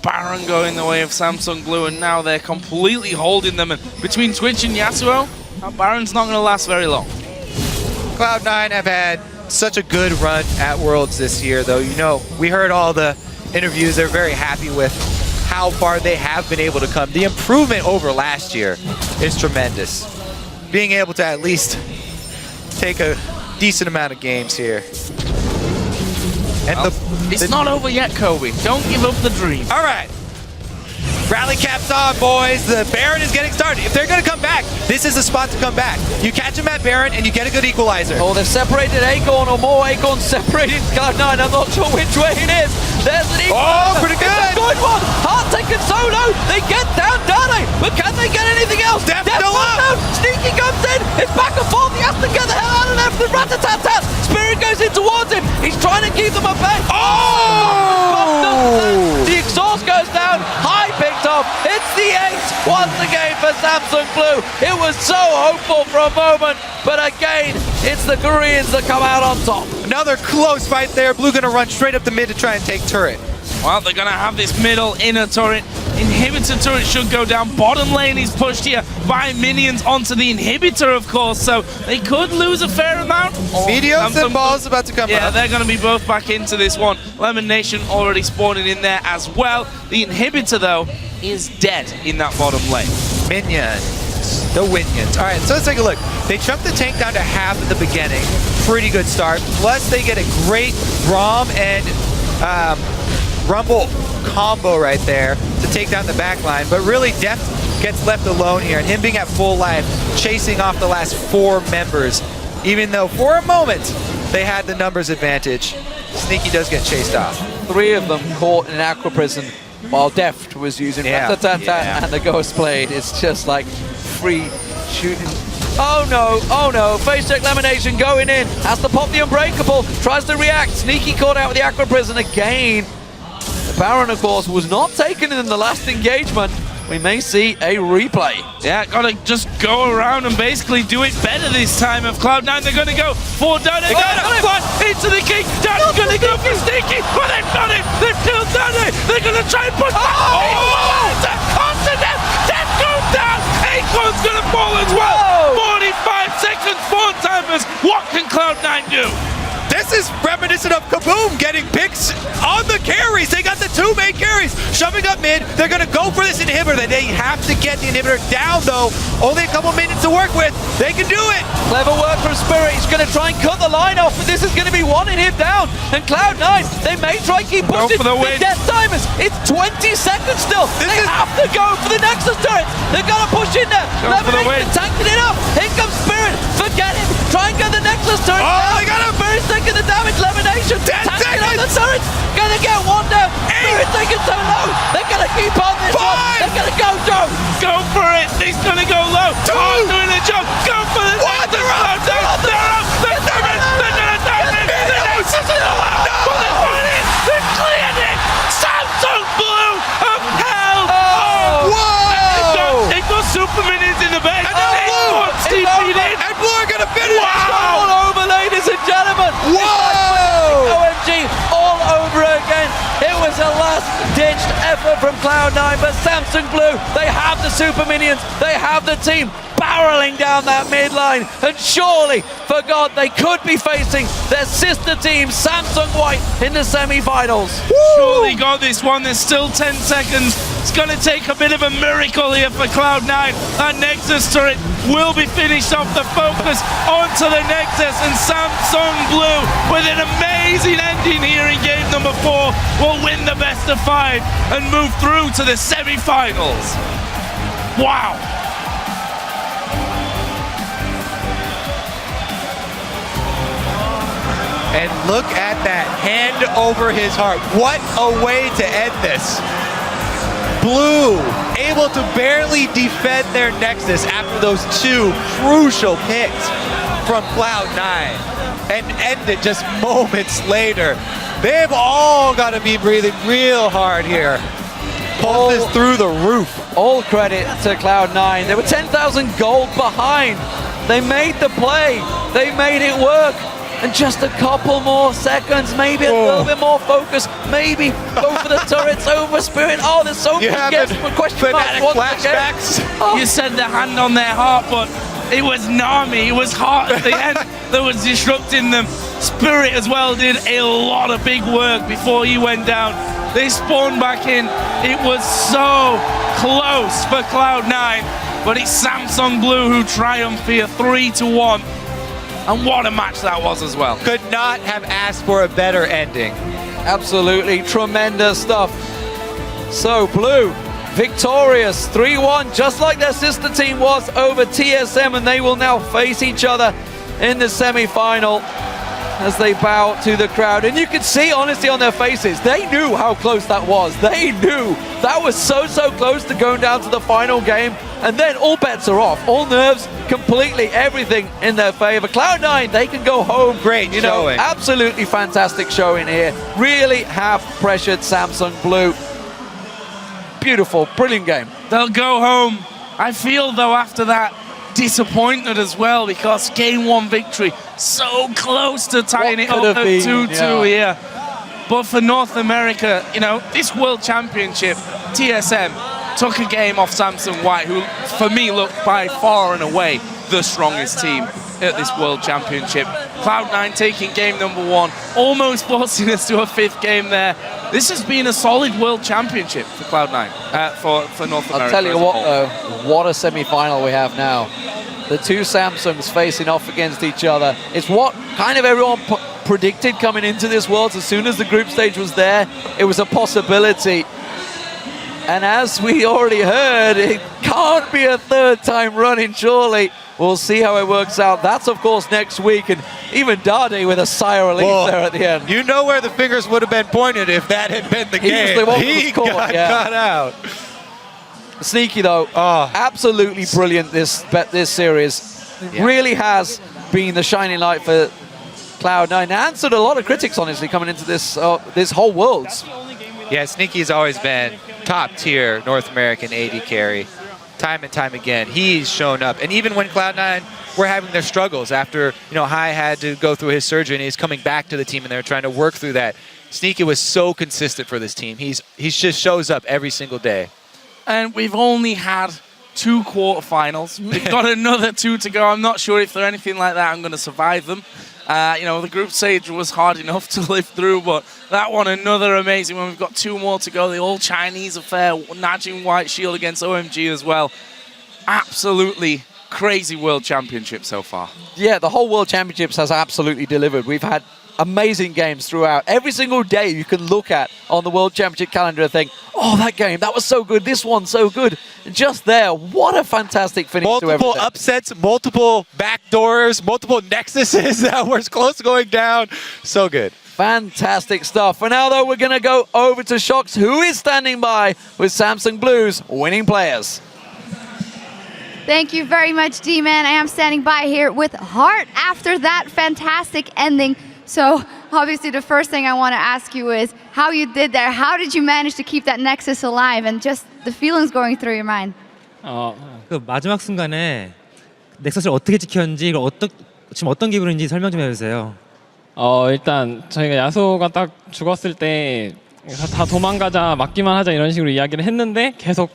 Baron going the way of Samsung Blue, and now they're completely holding them. And between Twitch and Yasuo, that Baron's not going to last very long. Cloud9 have had such a good run at Worlds this year, though. You know, we heard all the interviews. They're very happy with how far they have been able to come. The improvement over last year is tremendous. Being able to at least take a decent amount of games here. And Well, it's not over yet, Kobe. Don't give up the dream. All right. Rally caps on, boys. The Baron is getting started. If they're going to come back, this is the spot to come back. You catch him at Baron, and you get a good equalizer. Oh, they've separated Acorn, or more Acorn separated Cloud9. I'm not sure which way it is. There's an equalizer. Oh, pretty good. It's a good one. Hard taken solo. They get down, don't they? But can they get anything else? Def still up. Down. Sneaky comes in. It's back and forth. He has to get the hell out of there for the rat-a-tat-tat. Spirit goes in towards him. He's trying to keep them at bay. Oh! The exhaust goes down. High picked up. It's the ace once again for Samsung Blue. It was so hopeful for a moment, but again, it's the Koreans that come out on top. Another close fight there. Blue gonna run straight up the mid to try and take turret. Well, they're going to have this middle inner turret. Inhibitor turret should go down. Bottom lane is pushed here by minions onto the inhibitor, of course, so they could lose a fair amount. Meteos and balls about to come Yeah, up. they're going to be both back into this one. Lemon Nation already spawning in there as well. The inhibitor, though, is dead in that bottom lane. Minions. The Winions. All right, so let's take a look. They chunked the tank down to half at the beginning. Pretty good start. Plus, they get a great Rom and Rumble combo right there to take down the back line. But really, Deft gets left alone here, and him being at full life, chasing off the last 4 members. Even though, for a moment, they had the numbers advantage, Sneaky does get chased off. 3 of them caught in an aqua prison while Deft was using rat-a-tat-tat and the Ghost Blade. It's just like free shooting. Oh no, face check Lemonation going in, has to pop the Unbreakable, tries to react, Sneaky caught out with the aqua prison again. The Baron, of course, was not taken in the last engagement. We may see a replay. Yeah, gotta just go around and basically do it better this time of Cloud9. They're gonna go for Dane. They got it! Into the king. Dane's gonna go for Sneaky, but they've got it! They've killed Dane! They're gonna try and push back! Onto Death! Death goes down! Acorn's gonna fall as well! 45 seconds, 4 timers! What can Cloud9 do? This is reminiscent of Kaboom getting picks on the carries. They got the 2 main carries shoving up mid. They're going to go for this inhibitor. They have to get the inhibitor down, though. Only a couple minutes to work with. They can do it. Clever work from Spirit. He's going to try and cut the line off, but this is going to be one in him down. And Cloud9, they may try and keep pushing. for the win. Death timers. It's 20 seconds still. They have to go for the Nexus turrets. They're going to push in there. For the win. Tanking it up. Here comes Spirit. Forget it. Try and get the Nexus turret. Oh, they got him. Spirit's taking the damage. Lemonation. 10 tanking up the seconds. turrets. Gonna get one down. Spirit taking so low. They're going to keep on this one. 5. They're going to go down. Go for it! He's gonna go low! 2. Doing a jump! Go for the What? They're up! They're up! They're doing it! They're gonna dive it! The Nexus is still out! But they've won it! They've cleared it! Samsung Blue of hell! Whoa! It got super minions in the back! And now Blue! And Blue are going to finish! All over, ladies and gentlemen. Whoa! OMG all over again. It was a last-ditched effort from Cloud9, but Samsung Blue, they have the super minions, they have the team barreling down that mid line, and surely, for God, they could be facing their sister team, Samsung White, in the semi-finals. Surely got this one. There's still 10 seconds. It's going to take a bit of a miracle here for Cloud9. That Nexus turret will be finished off. The focus onto the Nexus, and Samsung Blue, with an amazing ending here in game number 4, will win the best of 5 and move through to the semi-finals. Wow. And look at that, hand over his heart. What a way to end this. Blue able to barely defend their Nexus after those 2 crucial picks from Cloud9 and end it just moments later. They've all got to be breathing real hard here. Pulse is through the roof. All credit to Cloud9. They were 10,000 gold behind. They made the play. They made it work. And just a couple more seconds, maybe a little bit more focus, maybe go for the turrets over Spirit. Oh, there's so many guesses for question marks once again. You said the hand on their heart, but it was Nami, it was heart at the end that was disrupting them. Spirit as well did a lot of big work before he went down. They spawned back in. It was so close for Cloud9, but it's Samsung Blue who triumphed here 3-1. And what a match that was as well. Could not have asked for a better ending. Absolutely tremendous stuff. So Blue, victorious 3-1, just like their sister team was over TSM, and they will now face each other in the semi-final as they bow to the crowd. And you can see honestly on their faces, they knew how close that was. They knew that was so close to going down to the final game. And then all bets are off. All nerves, completely everything in their favor. Cloud9, they can go home. Great showing. Absolutely fantastic showing here. Really have pressured Samsung Blue. Beautiful, brilliant game. They'll go home. I feel though after that disappointed as well, because game 1 victory so close to tying it up at 2-2 here. But for North America, this World Championship, TSM took a game off Samsung White, who for me looked by far and away the strongest team at this World Championship. Cloud9 taking game number 1, almost forcing us to a 5th game there. This has been a solid World Championship for Cloud9, for North America. I'll tell you what though, what a semi-final we have now. The two Samsungs facing off against each other. It's what kind of everyone predicted coming into this Worlds. As soon as the group stage was there, it was a possibility. And as we already heard, it can't be a 3rd time running, surely. We'll see how it works out. That's, of course, next week. And even Dade with a sigh of relief there at the end. You know where the fingers would have been pointed if that had been the game. He got cut out. Sneaky, though. Absolutely brilliant, this series. Yeah. Really has been the shining light for Cloud9. Answered a lot of critics, honestly, coming into this whole Worlds. Yeah, Sneaky's always been top tier North American AD carry. Time and time again, he's shown up. And even when Cloud9 were having their struggles after, Hai had to go through his surgery and he's coming back to the team and they're trying to work through that. Sneaky was so consistent for this team. He just shows up every single day. And we've only had 2 quarterfinals. We've got another 2 to go. I'm not sure if they're anything like that I'm going to survive them. The group stage was hard enough to live through, but that one, another amazing one. We've got 2 more to go. The all-Chinese affair, Najin White Shield against OMG as well. Absolutely crazy World Championship so far. Yeah, the whole World Championships has absolutely delivered. We've had amazing games throughout. Every single day you can look at on the World Championship calendar and think, oh, that game, that was so good, this one, so good. And just there, what a fantastic finish to everything. Multiple upsets, multiple backdoors, multiple nexuses that were close to going down. So good. Fantastic stuff. For now, though, we're going to go over to Shox, who is standing by with Samsung Blue's winning players. Thank you very much, D-Man. I am standing by here with Heart after that fantastic ending. So obviously the first thing I want to ask you is how you did there. How did you manage to keep that nexus alive and just the feelings going through your mind? 그 마지막 순간에 넥서스를 어떻게 지켰는지 지금 어떤 기분인지 설명 좀 해주세요. 일단 저희가 야소가 딱 죽었을 때 다 도망가자, 막기만 하자 이런 식으로 이야기를 했는데 계속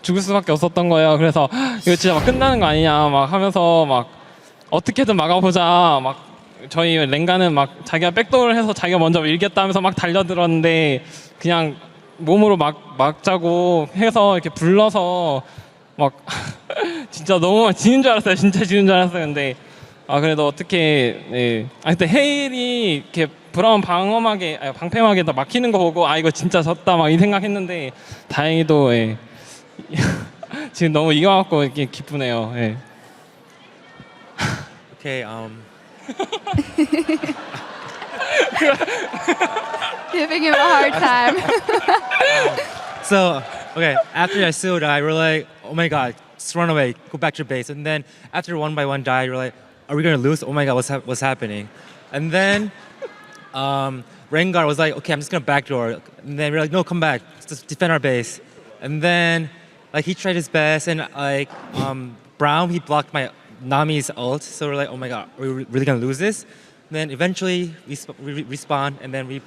죽을 수밖에 없었던 거예요. 그래서 이거 진짜 막 끝나는 거 아니냐 막 하면서 막 어떻게든 막아보자 막 저희 랭가는 막 자기가 백도어를 해서 자기가 먼저 밀겠다 하면서 막 달려들었는데 그냥 몸으로 막자고 해서 이렇게 불러서 막 진짜 너무 지는 줄 알았어요. 진짜 지는 줄 알았어요. 근데 그래도 어떻게 그때 헤일이 이렇게 브라운 방패막에 다 막히는 거 보고 이거 진짜 졌다 막 이 생각했는데 다행히도 지금 너무 이겨갖고 이렇게 기쁘네요. Okay, Giving him a hard time. So, okay, after Yasuo died, we're like, oh my god, just run away, go back to your base. And then after 1 by 1 died, we're like, are we gonna lose? Oh my god, what's happening? And then Rengar was like, okay, I'm just gonna backdoor. And then we're like, no, come back, let's just defend our base. And then like he tried his best, and like Brown, he blocked my Nami's ult. So we're like, oh my god, are we really gonna lose this? And then eventually we respawn, and then we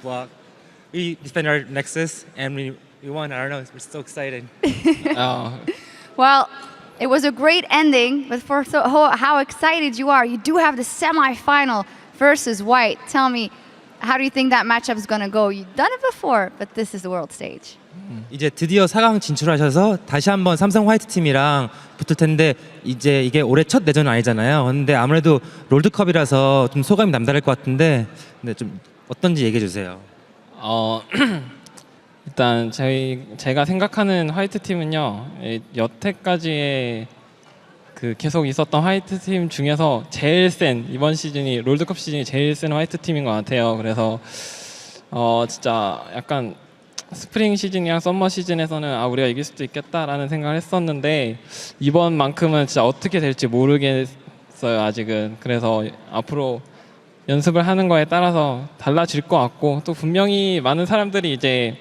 defend our Nexus, and we won. I don't know, we're so excited. Well, it was a great ending, but for how excited you are, you do have the semi-final versus White. Tell me, how do you think that matchup is gonna go? You've done it before, but this is the world stage. 이제 드디어 4강 진출하셔서 다시 한번 삼성 화이트 팀이랑 붙을 텐데 이제 이게 올해 첫 내전은 아니잖아요. 근데 아무래도 롤드컵이라서 좀 소감이 남다를 것 같은데 근데 좀 어떤지 얘기해 주세요. 일단 제가 생각하는 화이트 팀은요, 여태까지의 그 계속 있었던 화이트 팀 중에서 제일 센, 이번 시즌이 롤드컵 시즌이 제일 센 화이트 팀인 것 같아요. 그래서 진짜 약간 스프링 시즌이랑 썸머 시즌에서는 우리가 이길 수도 있겠다라는 생각을 했었는데 이번만큼은 진짜 어떻게 될지 모르겠어요, 아직은. 그래서 앞으로 연습을 하는 거에 따라서 달라질 것 같고, 또 분명히 많은 사람들이 이제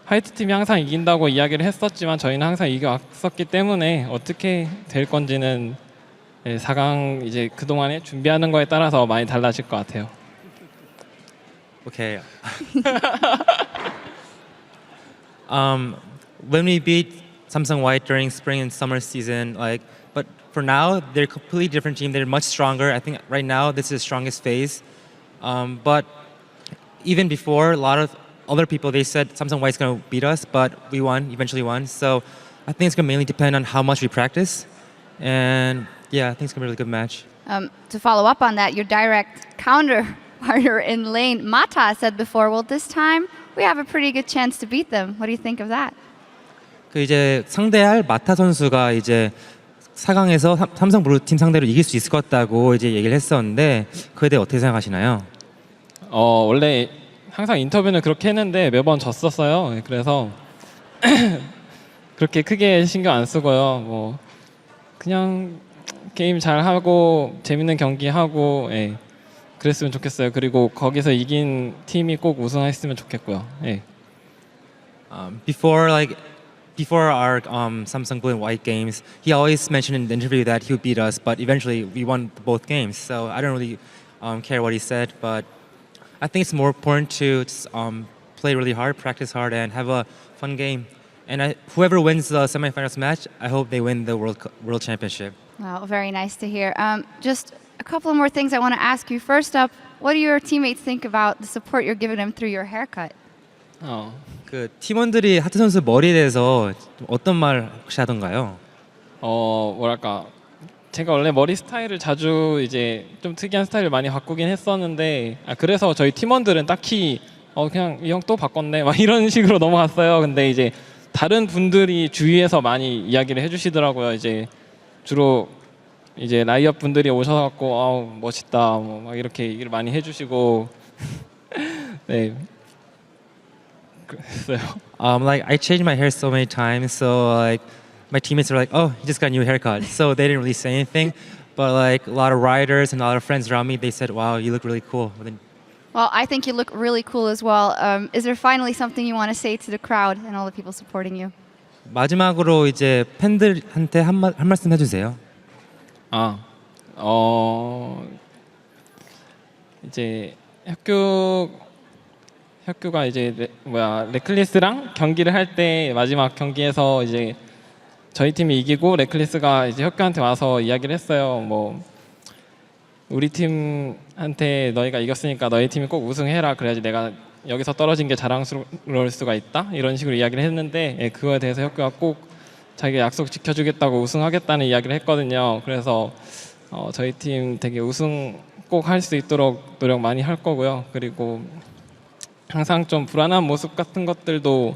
화이트 팀이 항상 이긴다고 이야기를 했었지만 저희는 항상 이겨왔었기 때문에 어떻게 될 건지는 4강 이제 그동안에 준비하는 거에 따라서 많이 달라질 것 같아요. Okay. When we beat Samsung White during spring and summer season, but for now they're a completely different team. They're much stronger. I think right now this is the strongest phase. But even before, a lot of other people, they said Samsung White's going to beat us, but we eventually won. So I think it's going to mainly depend on how much we practice. And yeah, I think it's going to be a really good match. To follow up on that, your direct counterparter in lane, Mata, said before, well, this time we have a pretty good chance to beat them. What do you think of that? 그 이제 상대할 마타 선수가 이제 4강에서 삼성 블루팀 상대로 이길 수 있을 것 같다고 이제 얘기를 했었는데 그에 대해 어떻게 생각하시나요? 원래 항상 인터뷰는 그렇게 했는데 매번 졌었어요. 그래서 그렇게 크게 신경 안 쓰고요. 뭐 그냥 게임 잘 하고 재밌는 경기 하고 그랬으면 좋겠어요. 그리고 거기서 이긴 팀이 꼭 우승했으면 좋겠고요. Before our Samsung Blue and White games, he always mentioned in the interview that he would beat us, but eventually we won both games. So I don't really care what he said, but I think it's more important to just, play really hard, practice hard, and have a fun game. And whoever wins the semifinals match, I hope they win the World Championship. Well, very nice to hear. Just a couple of more things I want to ask you. First up, what do your teammates think about the support you're giving them through your haircut? 그 팀원들이 하트 선수 머리에 대해서 어떤 말 혹시 하던가요? 뭐랄까, 제가 원래 머리 스타일을 자주 이제 좀 특이한 스타일을 많이 바꾸긴 했었는데 그래서 저희 팀원들은 딱히 그냥 이 형 또 바꿨네 막 이런 식으로 넘어갔어요. 근데 이제 다른 분들이 주위에서 많이 이야기를 해주시더라고요. 이제 주로 이제 라이엇 분들이 오셔갖고 멋있다 뭐 막 이렇게 얘기를 많이 해주시고 네. Like I changed my hair so many times, so like my teammates were like, "Oh, you just got a new haircut," so they didn't really say anything. But like a lot of riders and a lot of friends around me, they said, "Wow, you look really cool." Well, I think you look really cool as well. Is there finally something you want to say to the crowd and all the people supporting you? 마지막으로 이제 팬들한테 한 말씀 해주세요. 이제 혁규가 이제 레클리스랑 경기를 할 때 마지막 경기에서 이제 저희 팀이 이기고 레클리스가 이제 혁규한테 와서 이야기를 했어요. 뭐 우리 팀한테 너희가 이겼으니까 너희 팀이 꼭 우승해라. 그래야지 내가 여기서 떨어진 게 자랑스러울 수가 있다. 이런 식으로 이야기를 했는데 그거에 대해서 혁규가 꼭 자기가 약속 지켜주겠다고 우승하겠다는 이야기를 했거든요. 그래서 저희 팀 되게 우승 꼭 할 수 있도록 노력 많이 할 거고요. 그리고 항상 좀 불안한 모습 같은 것들도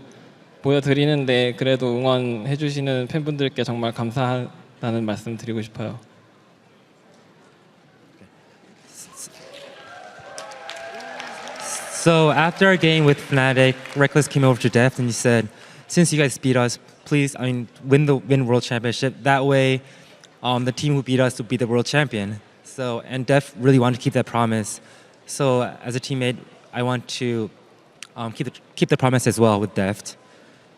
보여드리는데 그래도 응원해주시는 팬분들께 정말 감사하다는 말씀 드리고 싶어요. So after our game with Fnatic, Reckless came over to Deft and he said, "Since you guys beat us, please, win World Championship. That way, the team who beat us will be the World Champion." So and Deft really wanted to keep that promise. So as a teammate, I want to keep the promise as well with Deft.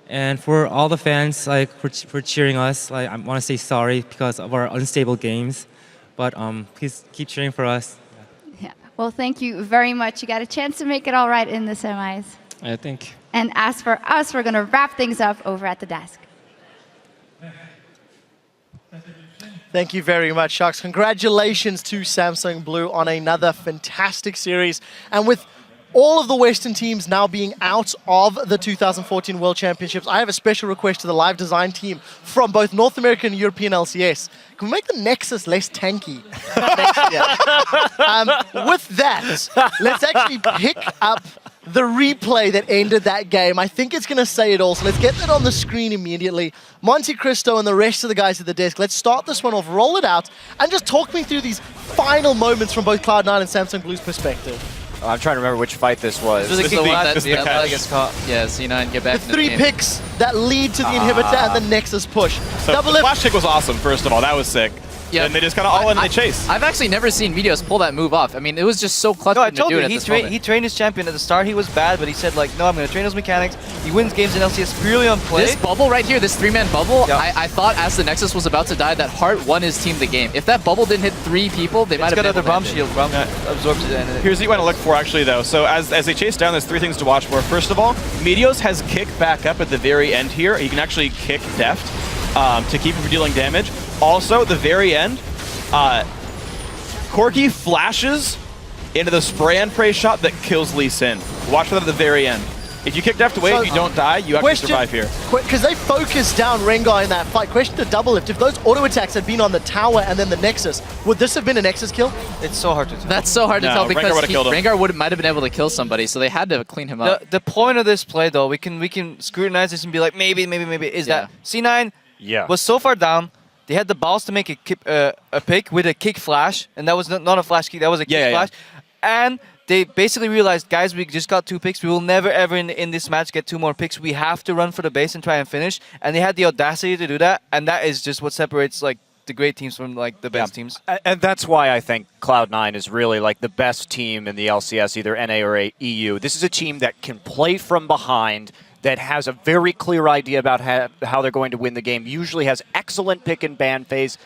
And for all the fans, like for cheering us, like I want to say sorry because of our unstable games, but please keep cheering for us. Yeah. Well, thank you very much. You got a chance to make it all right in the semis. I think. And as for us, we're going to wrap things up over at the desk. Thank you very much, Sharks. Congratulations to Samsung Blue on another fantastic series. And with all of the Western teams now being out of the 2014 World Championships, I have a special request to the live design team from both North American and European LCS. Can we make the Nexus less tanky next year? With that, let's actually pick up the replay that ended that game. I think it's going to say it all, so let's get that on the screen immediately. Monte Cristo and the rest of the guys at the desk, let's start this one off, roll it out, and just talk me through these final moments from both Cloud9 and Samsung Blue's perspective. I'm trying to remember which fight this was. This is the that gets caught. Yeah, C9 get back. The three picks that lead to the inhibitor and the Nexus push. So the flash kick was awesome, first of all. That was sick. Yeah. And they just kind of all in the chase. I've actually never seen Videos pull that move off. I mean, it was just so clutch. No, I told you, he trained his champion. At the start, he was bad, but he said, like, no, I'm going to train those mechanics. He wins games in LCS purely on play. This bubble right here, this three-man bubble, I thought as the Nexus was about to die, that Heart won his team the game. If that bubble didn't hit 3 people, they might have been got another bomb shield. Bomb absorbs it. Here's what you want to look for, actually, though. So as they chase down, there's 3 things to watch for. First of all, Meteos has kick back up at the very end here. He can actually kick Deft to keep him from dealing damage. Also, the very end, Corki flashes into the spray and pray shot that kills Lee Sin. Watch for that at the very end. If you kick Deft away, if you don't die, you actually survive here. Because they focused down Rengar in that fight. Question to Double Lift, if those auto attacks had been on the tower and then the Nexus, would this have been a Nexus kill? It's so hard to tell. That's so hard to tell because Rengar might have been able to kill somebody, so they had to clean him up. The point of this play, though, we can scrutinize this and be like, maybe, is that C9 was so far down, they had the balls to make a pick with a kick flash, and that was not a flash kick, that was a kick flash. And they basically realized, guys, we just got 2 picks. We will never, ever in this match get 2 more picks. We have to run for the base and try and finish. And they had the audacity to do that, and that is just what separates like the great teams from like the best teams. And that's why I think Cloud9 is really like the best team in the LCS, either NA or EU. This is a team that can play from behind, that has a very clear idea about how they're going to win the game, usually has excellent pick and ban phase.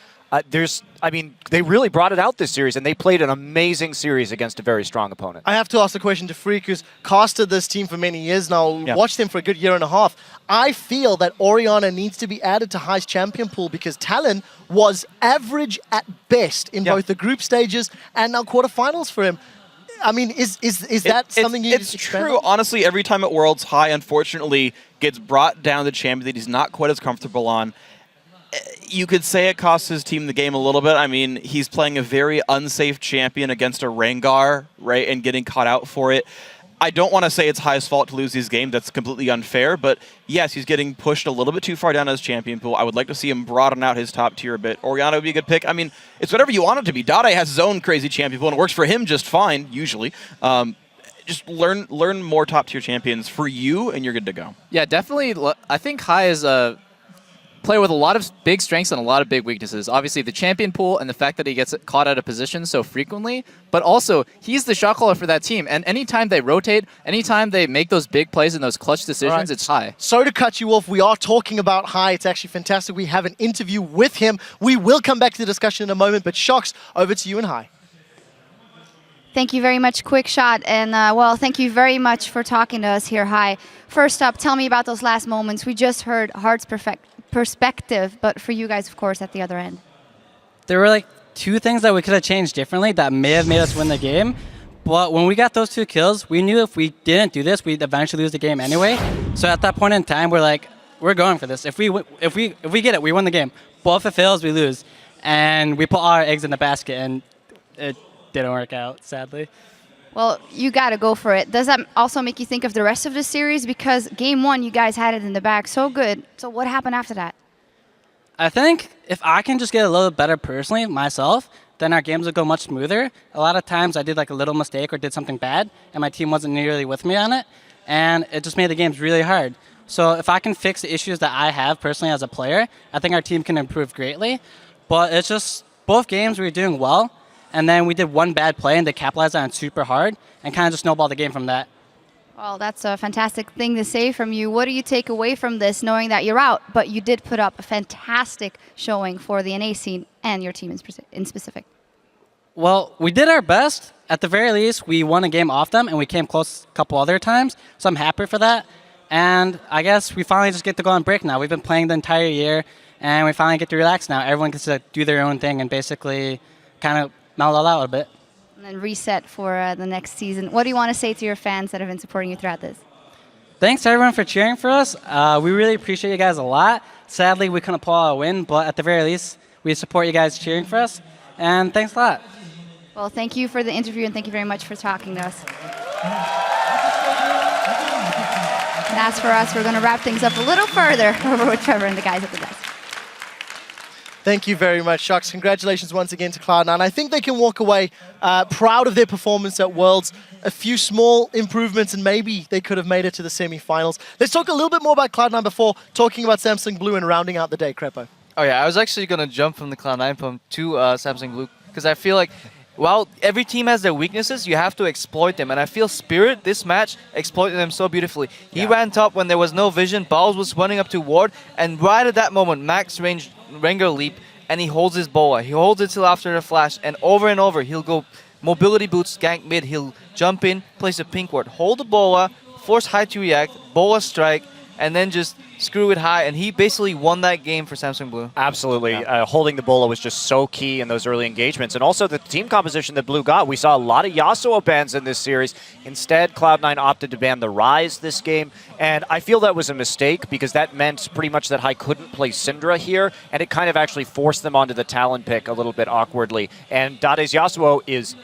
They really brought it out this series, and they played an amazing series against a very strong opponent. I have to ask the question to Freak, who's casted this team for many years now, watched them for a good year and a half. I feel that Orianna needs to be added to High's champion pool because Talon was average at best in both the group stages and now quarterfinals for him. I mean, is that something you... It's true. Honestly, every time at Worlds, High, unfortunately, gets brought down the champion that he's not quite as comfortable on. You could say it costs his team the game a little bit. I mean, he's playing a very unsafe champion against a Rengar, right, and getting caught out for it. I don't want to say it's High's fault to lose these games. That's completely unfair. But yes, he's getting pushed a little bit too far down his champion pool. I would like to see him broaden out his top tier a bit. Orianna would be a good pick. I mean, it's whatever you want it to be. Dade has his own crazy champion pool, and it works for him just fine, usually. Just learn more top tier champions for you, and you're good to go. Yeah, definitely. I think High is a player with a lot of big strengths and a lot of big weaknesses. Obviously, the champion pool and the fact that he gets caught out of position so frequently, but also he's the shot caller for that team. And anytime they rotate, anytime they make those big plays and those clutch decisions, it's High. So to cut you off, we are talking about High. It's actually fantastic. We have an interview with him. We will come back to the discussion in a moment, but Shox, over to you and High. Thank you very much, Quick Shot. And well, thank you very much for talking to us here, High. First up, tell me about those last moments. We just heard Heart's perspective, but for you guys, of course, at the other end. There were like 2 things that we could have changed differently that may have made us win the game. But when we got those 2 kills, we knew if we didn't do this, we'd eventually lose the game anyway. So at that point in time, we're like, we're going for this. If we get it, we win the game. But if it fails, we lose. And we put all our eggs in the basket, and it didn't work out, sadly. Well, you got to go for it. Does that also make you think of the rest of the series? Because game 1, you guys had it in the bag so good. So what happened after that? I think if I can just get a little better personally, myself, then our games would go much smoother. A lot of times I did like a little mistake or did something bad, and my team wasn't nearly with me on it, and it just made the games really hard. So if I can fix the issues that I have personally as a player, I think our team can improve greatly. But it's just both games we were doing well, and then we did one bad play and they capitalized on it super hard and kind of just snowballed the game from that. Well, that's a fantastic thing to say from you. What do you take away from this, knowing that you're out, but you did put up a fantastic showing for the NA scene and your team in specific? Well, we did our best. At the very least, we won a game off them, and we came close a couple other times, so I'm happy for that. And I guess we finally just get to go on break now. We've been playing the entire year, and we finally get to relax now. Everyone gets to do their own thing and basically kind of mellow out a bit. And then reset for the next season. What do you want to say to your fans that have been supporting you throughout this? Thanks to everyone for cheering for us. We really appreciate you guys a lot. Sadly, we couldn't pull out a win, but at the very least, we support you guys cheering for us. And thanks a lot. Well, thank you for the interview, and thank you very much for talking to us. And as for us, we're going to wrap things up a little further over with Trevor and the guys at the desk. Thank you very much, Shucks. Congratulations once again to Cloud9. I think they can walk away proud of their performance at Worlds. A few small improvements, and maybe they could have made it to the semi-finals. Let's talk a little bit more about Cloud9 before talking about Samsung Blue and rounding out the day, Crepo. Oh yeah, I was actually going to jump from the Cloud9 pump to Samsung Blue because I feel like while every team has their weaknesses, you have to exploit them. And I feel Spirit, this match, exploited them so beautifully. He ran top when there was no vision. Balls was running up to Ward. And right at that moment, max range Rengar leap. And he holds his boa. He holds it till after the flash. And over, he'll go mobility boots, gank mid. He'll jump in, place a pink ward. Hold the boa, force High to react, boa strike, and then just screw it high, and he basically won that game for Samsung Blue. Absolutely. Holding the bola was just so key in those early engagements. And also the team composition that Blue got. We saw a lot of Yasuo bans in this series. Instead, Cloud9 opted to ban the Ryze this game. And I feel that was a mistake because that meant pretty much that High couldn't play Syndra here, and it kind of actually forced them onto the Talon pick a little bit awkwardly. And Dade's Yasuo is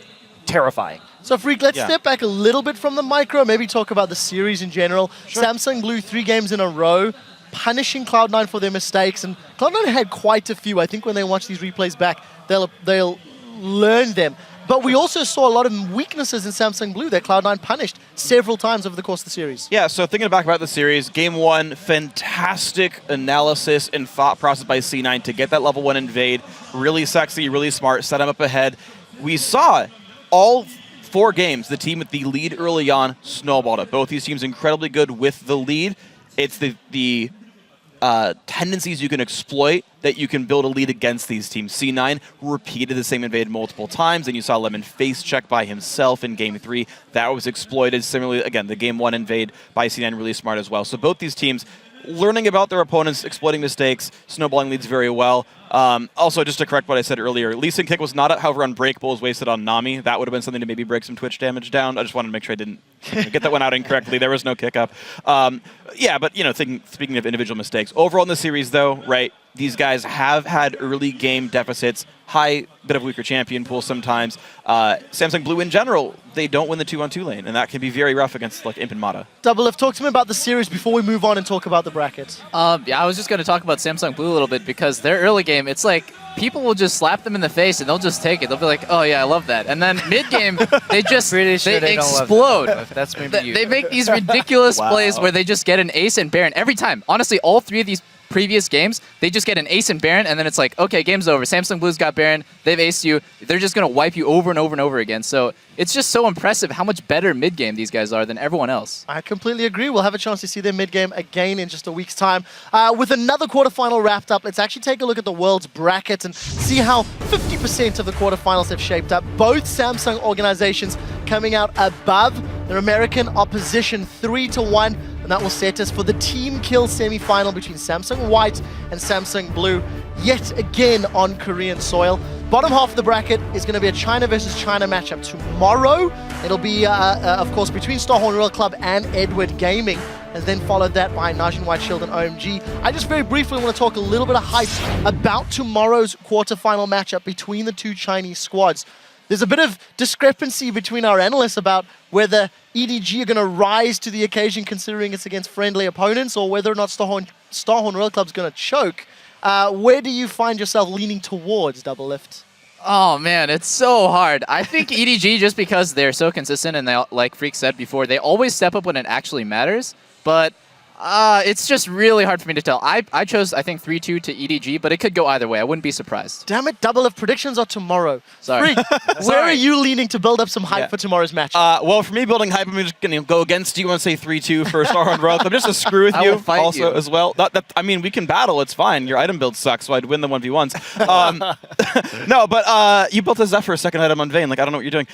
terrifying. So, Freak, let's step back a little bit from the micro, maybe talk about the series in general. Sure. Samsung Blue 3 games in a row, punishing Cloud9 for their mistakes, and Cloud9 had quite a few. I think when they watch these replays back, they'll learn them. But we also saw a lot of weaknesses in Samsung Blue that Cloud9 punished several times over the course of the series. Yeah, so thinking back about the series, Game 1, fantastic analysis and thought process by C9 to get that level 1 invade. Really sexy, really smart, set him up ahead. We saw all 4 games, the team with the lead early on snowballed it. Both these teams incredibly good with the lead. It's the tendencies you can exploit that you can build a lead against these teams. C9 repeated the same invade multiple times, and you saw Lemon face check by himself in Game 3. That was exploited. Similarly, again, the Game 1 invade by C9 really smart as well. So both these teams learning about their opponents, exploiting mistakes, snowballing leads very well. Also, just to correct what I said earlier, Lee Sin kick was not, however, unbreakable, was wasted on Nami. That would have been something to maybe break some Twitch damage down. I just wanted to make sure I didn't get that one out incorrectly. There was no kick up. Yeah, but speaking of individual mistakes, overall in the series, though, right, these guys have had early game deficits. High, bit of weaker champion pool sometimes. Samsung Blue in general, they don't win the 2-on-2 lane, and that can be very rough against like Imp and Mata. Double F, talk to me about the series before we move on and talk about the brackets. Yeah, I was just going to talk about Samsung Blue a little bit because their early game, it's like people will just slap them in the face and they'll just take it. They'll be like, oh yeah, I love that. And then mid game, they just they explode. That's maybe you. They make these ridiculous plays where they just get an ace and Baron every time. Honestly, all 3 of these previous games, they just get an ace and Baron, and then it's like, okay, game's over. Samsung Blue's got Baron. They've aced you. They're just going to wipe you over and over and over again. So it's just so impressive how much better mid-game these guys are than everyone else. I completely agree. We'll have a chance to see their mid-game again in just a week's time. With another quarterfinal wrapped up, let's actually take a look at the world's bracket and see how 50% of the quarterfinals have shaped up. Both Samsung organizations coming out above their American opposition 3-1. And that will set us for the team kill semi-final between Samsung White and Samsung Blue, yet again on Korean soil. Bottom half of the bracket is going to be a China versus China matchup tomorrow. It'll be, of course, between Starhorn Royal Club and Edward Gaming, and then followed that by Najin White Shield and OMG. I just very briefly want to talk a little bit of hype about tomorrow's quarterfinal matchup between the 2 Chinese squads. There's a bit of discrepancy between our analysts about whether EDG are going to rise to the occasion considering it's against friendly opponents, or whether or not Starhorn Royal Club's going to choke. Where do you find yourself leaning towards, Double Lift? Oh man, it's so hard. I think EDG, just because they're so consistent and they, like Freak said before, they always step up when it actually matters. But It's just really hard for me to tell. I chose, I think, 3-2 to EDG, but it could go either way. I wouldn't be surprised. Damn it, double if predictions are tomorrow. Sorry. Freak, where are you leaning to build up some hype for tomorrow's match? Well, for me, building hype, I'm just going to go against you and say 3-2 for Star Hunt Royal Cup. Just to screw with I you will fight also you. as well. I mean, we can battle. It's fine. Your item build sucks, so I'd win the 1v1s. No, but you built a Zephyr second item on Vayne. Like, I don't know what you're doing.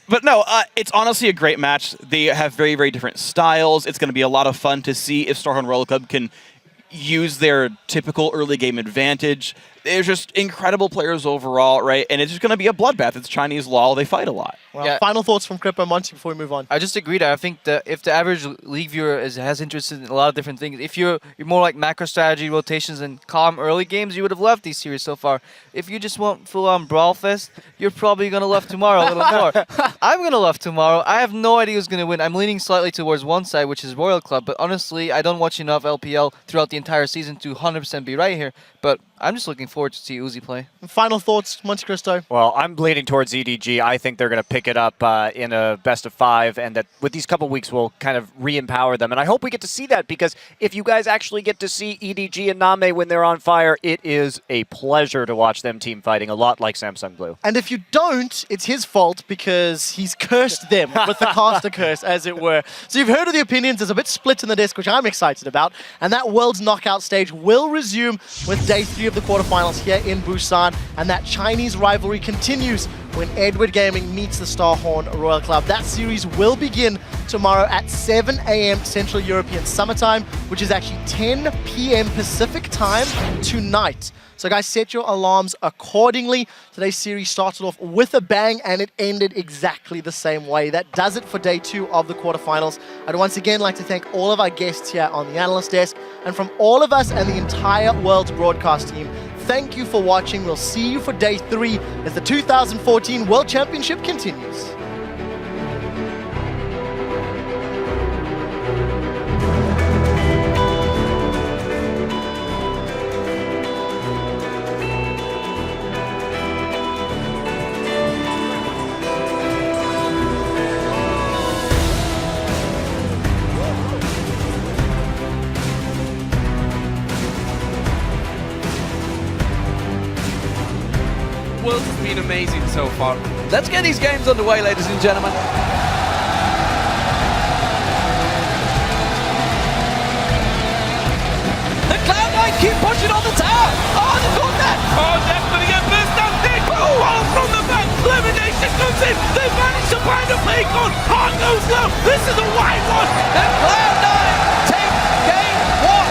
But no, it's honestly a great match. They have very, very different styles. It's going to be a lot of fun to see if Star Hunt Royal Club can use their typical early game advantage. They're just incredible players overall, right? And it's just going to be a bloodbath. It's Chinese law. They fight a lot. Well, final thoughts from Crippo and Monty before we move on. I just agree that I think that if the average league viewer has interest in a lot of different things, if you're more like macro strategy, rotations, and calm early games, you would have loved these series so far. If you just want full-on brawl fest, you're probably going to love tomorrow a little more. I'm going to love tomorrow. I have no idea who's going to win. I'm leaning slightly towards one side, which is Royal Club, but honestly, I don't watch enough LPL throughout the entire season to 100% be right here. But I'm just looking forward to see Uzi play. Final thoughts, Monte Cristo? Well, I'm leaning towards EDG. I think they're going to pick it up in a best of 5, and that with these couple weeks we'll kind of re-empower them. And I hope we get to see that, because if you guys actually get to see EDG and Name when they're on fire, it is a pleasure to watch them team fighting, a lot like Samsung Blue. And if you don't, it's his fault, because he's cursed them with the caster curse, as it were. So you've heard of the opinions. There's a bit split in the disc, which I'm excited about. And that World's Knockout stage will resume with day 3 of the quarterfinals here in Busan. And that Chinese rivalry continues when Edward Gaming meets the Starhorn Royal Club. That series will begin tomorrow at 7 a.m. Central European Summertime, which is actually 10 p.m. Pacific time tonight. So guys, set your alarms accordingly. Today's series started off with a bang and it ended exactly the same way. That does it for day 2 of the quarterfinals. I'd once again like to thank all of our guests here on the analyst desk, and from all of us and the entire World's broadcast team, thank you for watching. We'll see you for day 3 as the 2014 World Championship continues. World's been amazing so far. Let's get these games underway, ladies and gentlemen. The Cloud9 keep pushing on the tower. Oh, they've got that. Oh, that's going to get burst down. Oh, from the back. Elimination comes in. They managed to find a fake on. Heart goes low. This is a wide one. And Cloud9 take game 1.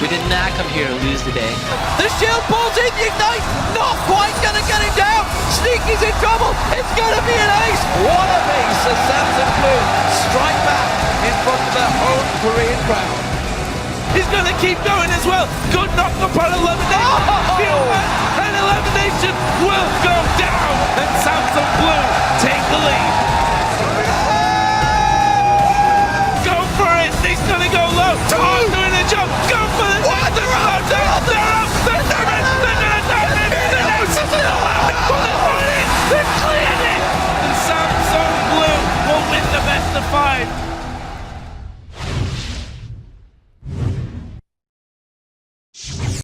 We did not come here to lose today. The shield pulls in, the Ignite, not quite going to get him down. Sneaky's in trouble, it's going to be an ace. What a ace as Samsung Blue strike back in front of their home Korean crowd. He's going to keep going as well. Good knock upon elimination. And elimination will go down. And Samsung Blue take the lead.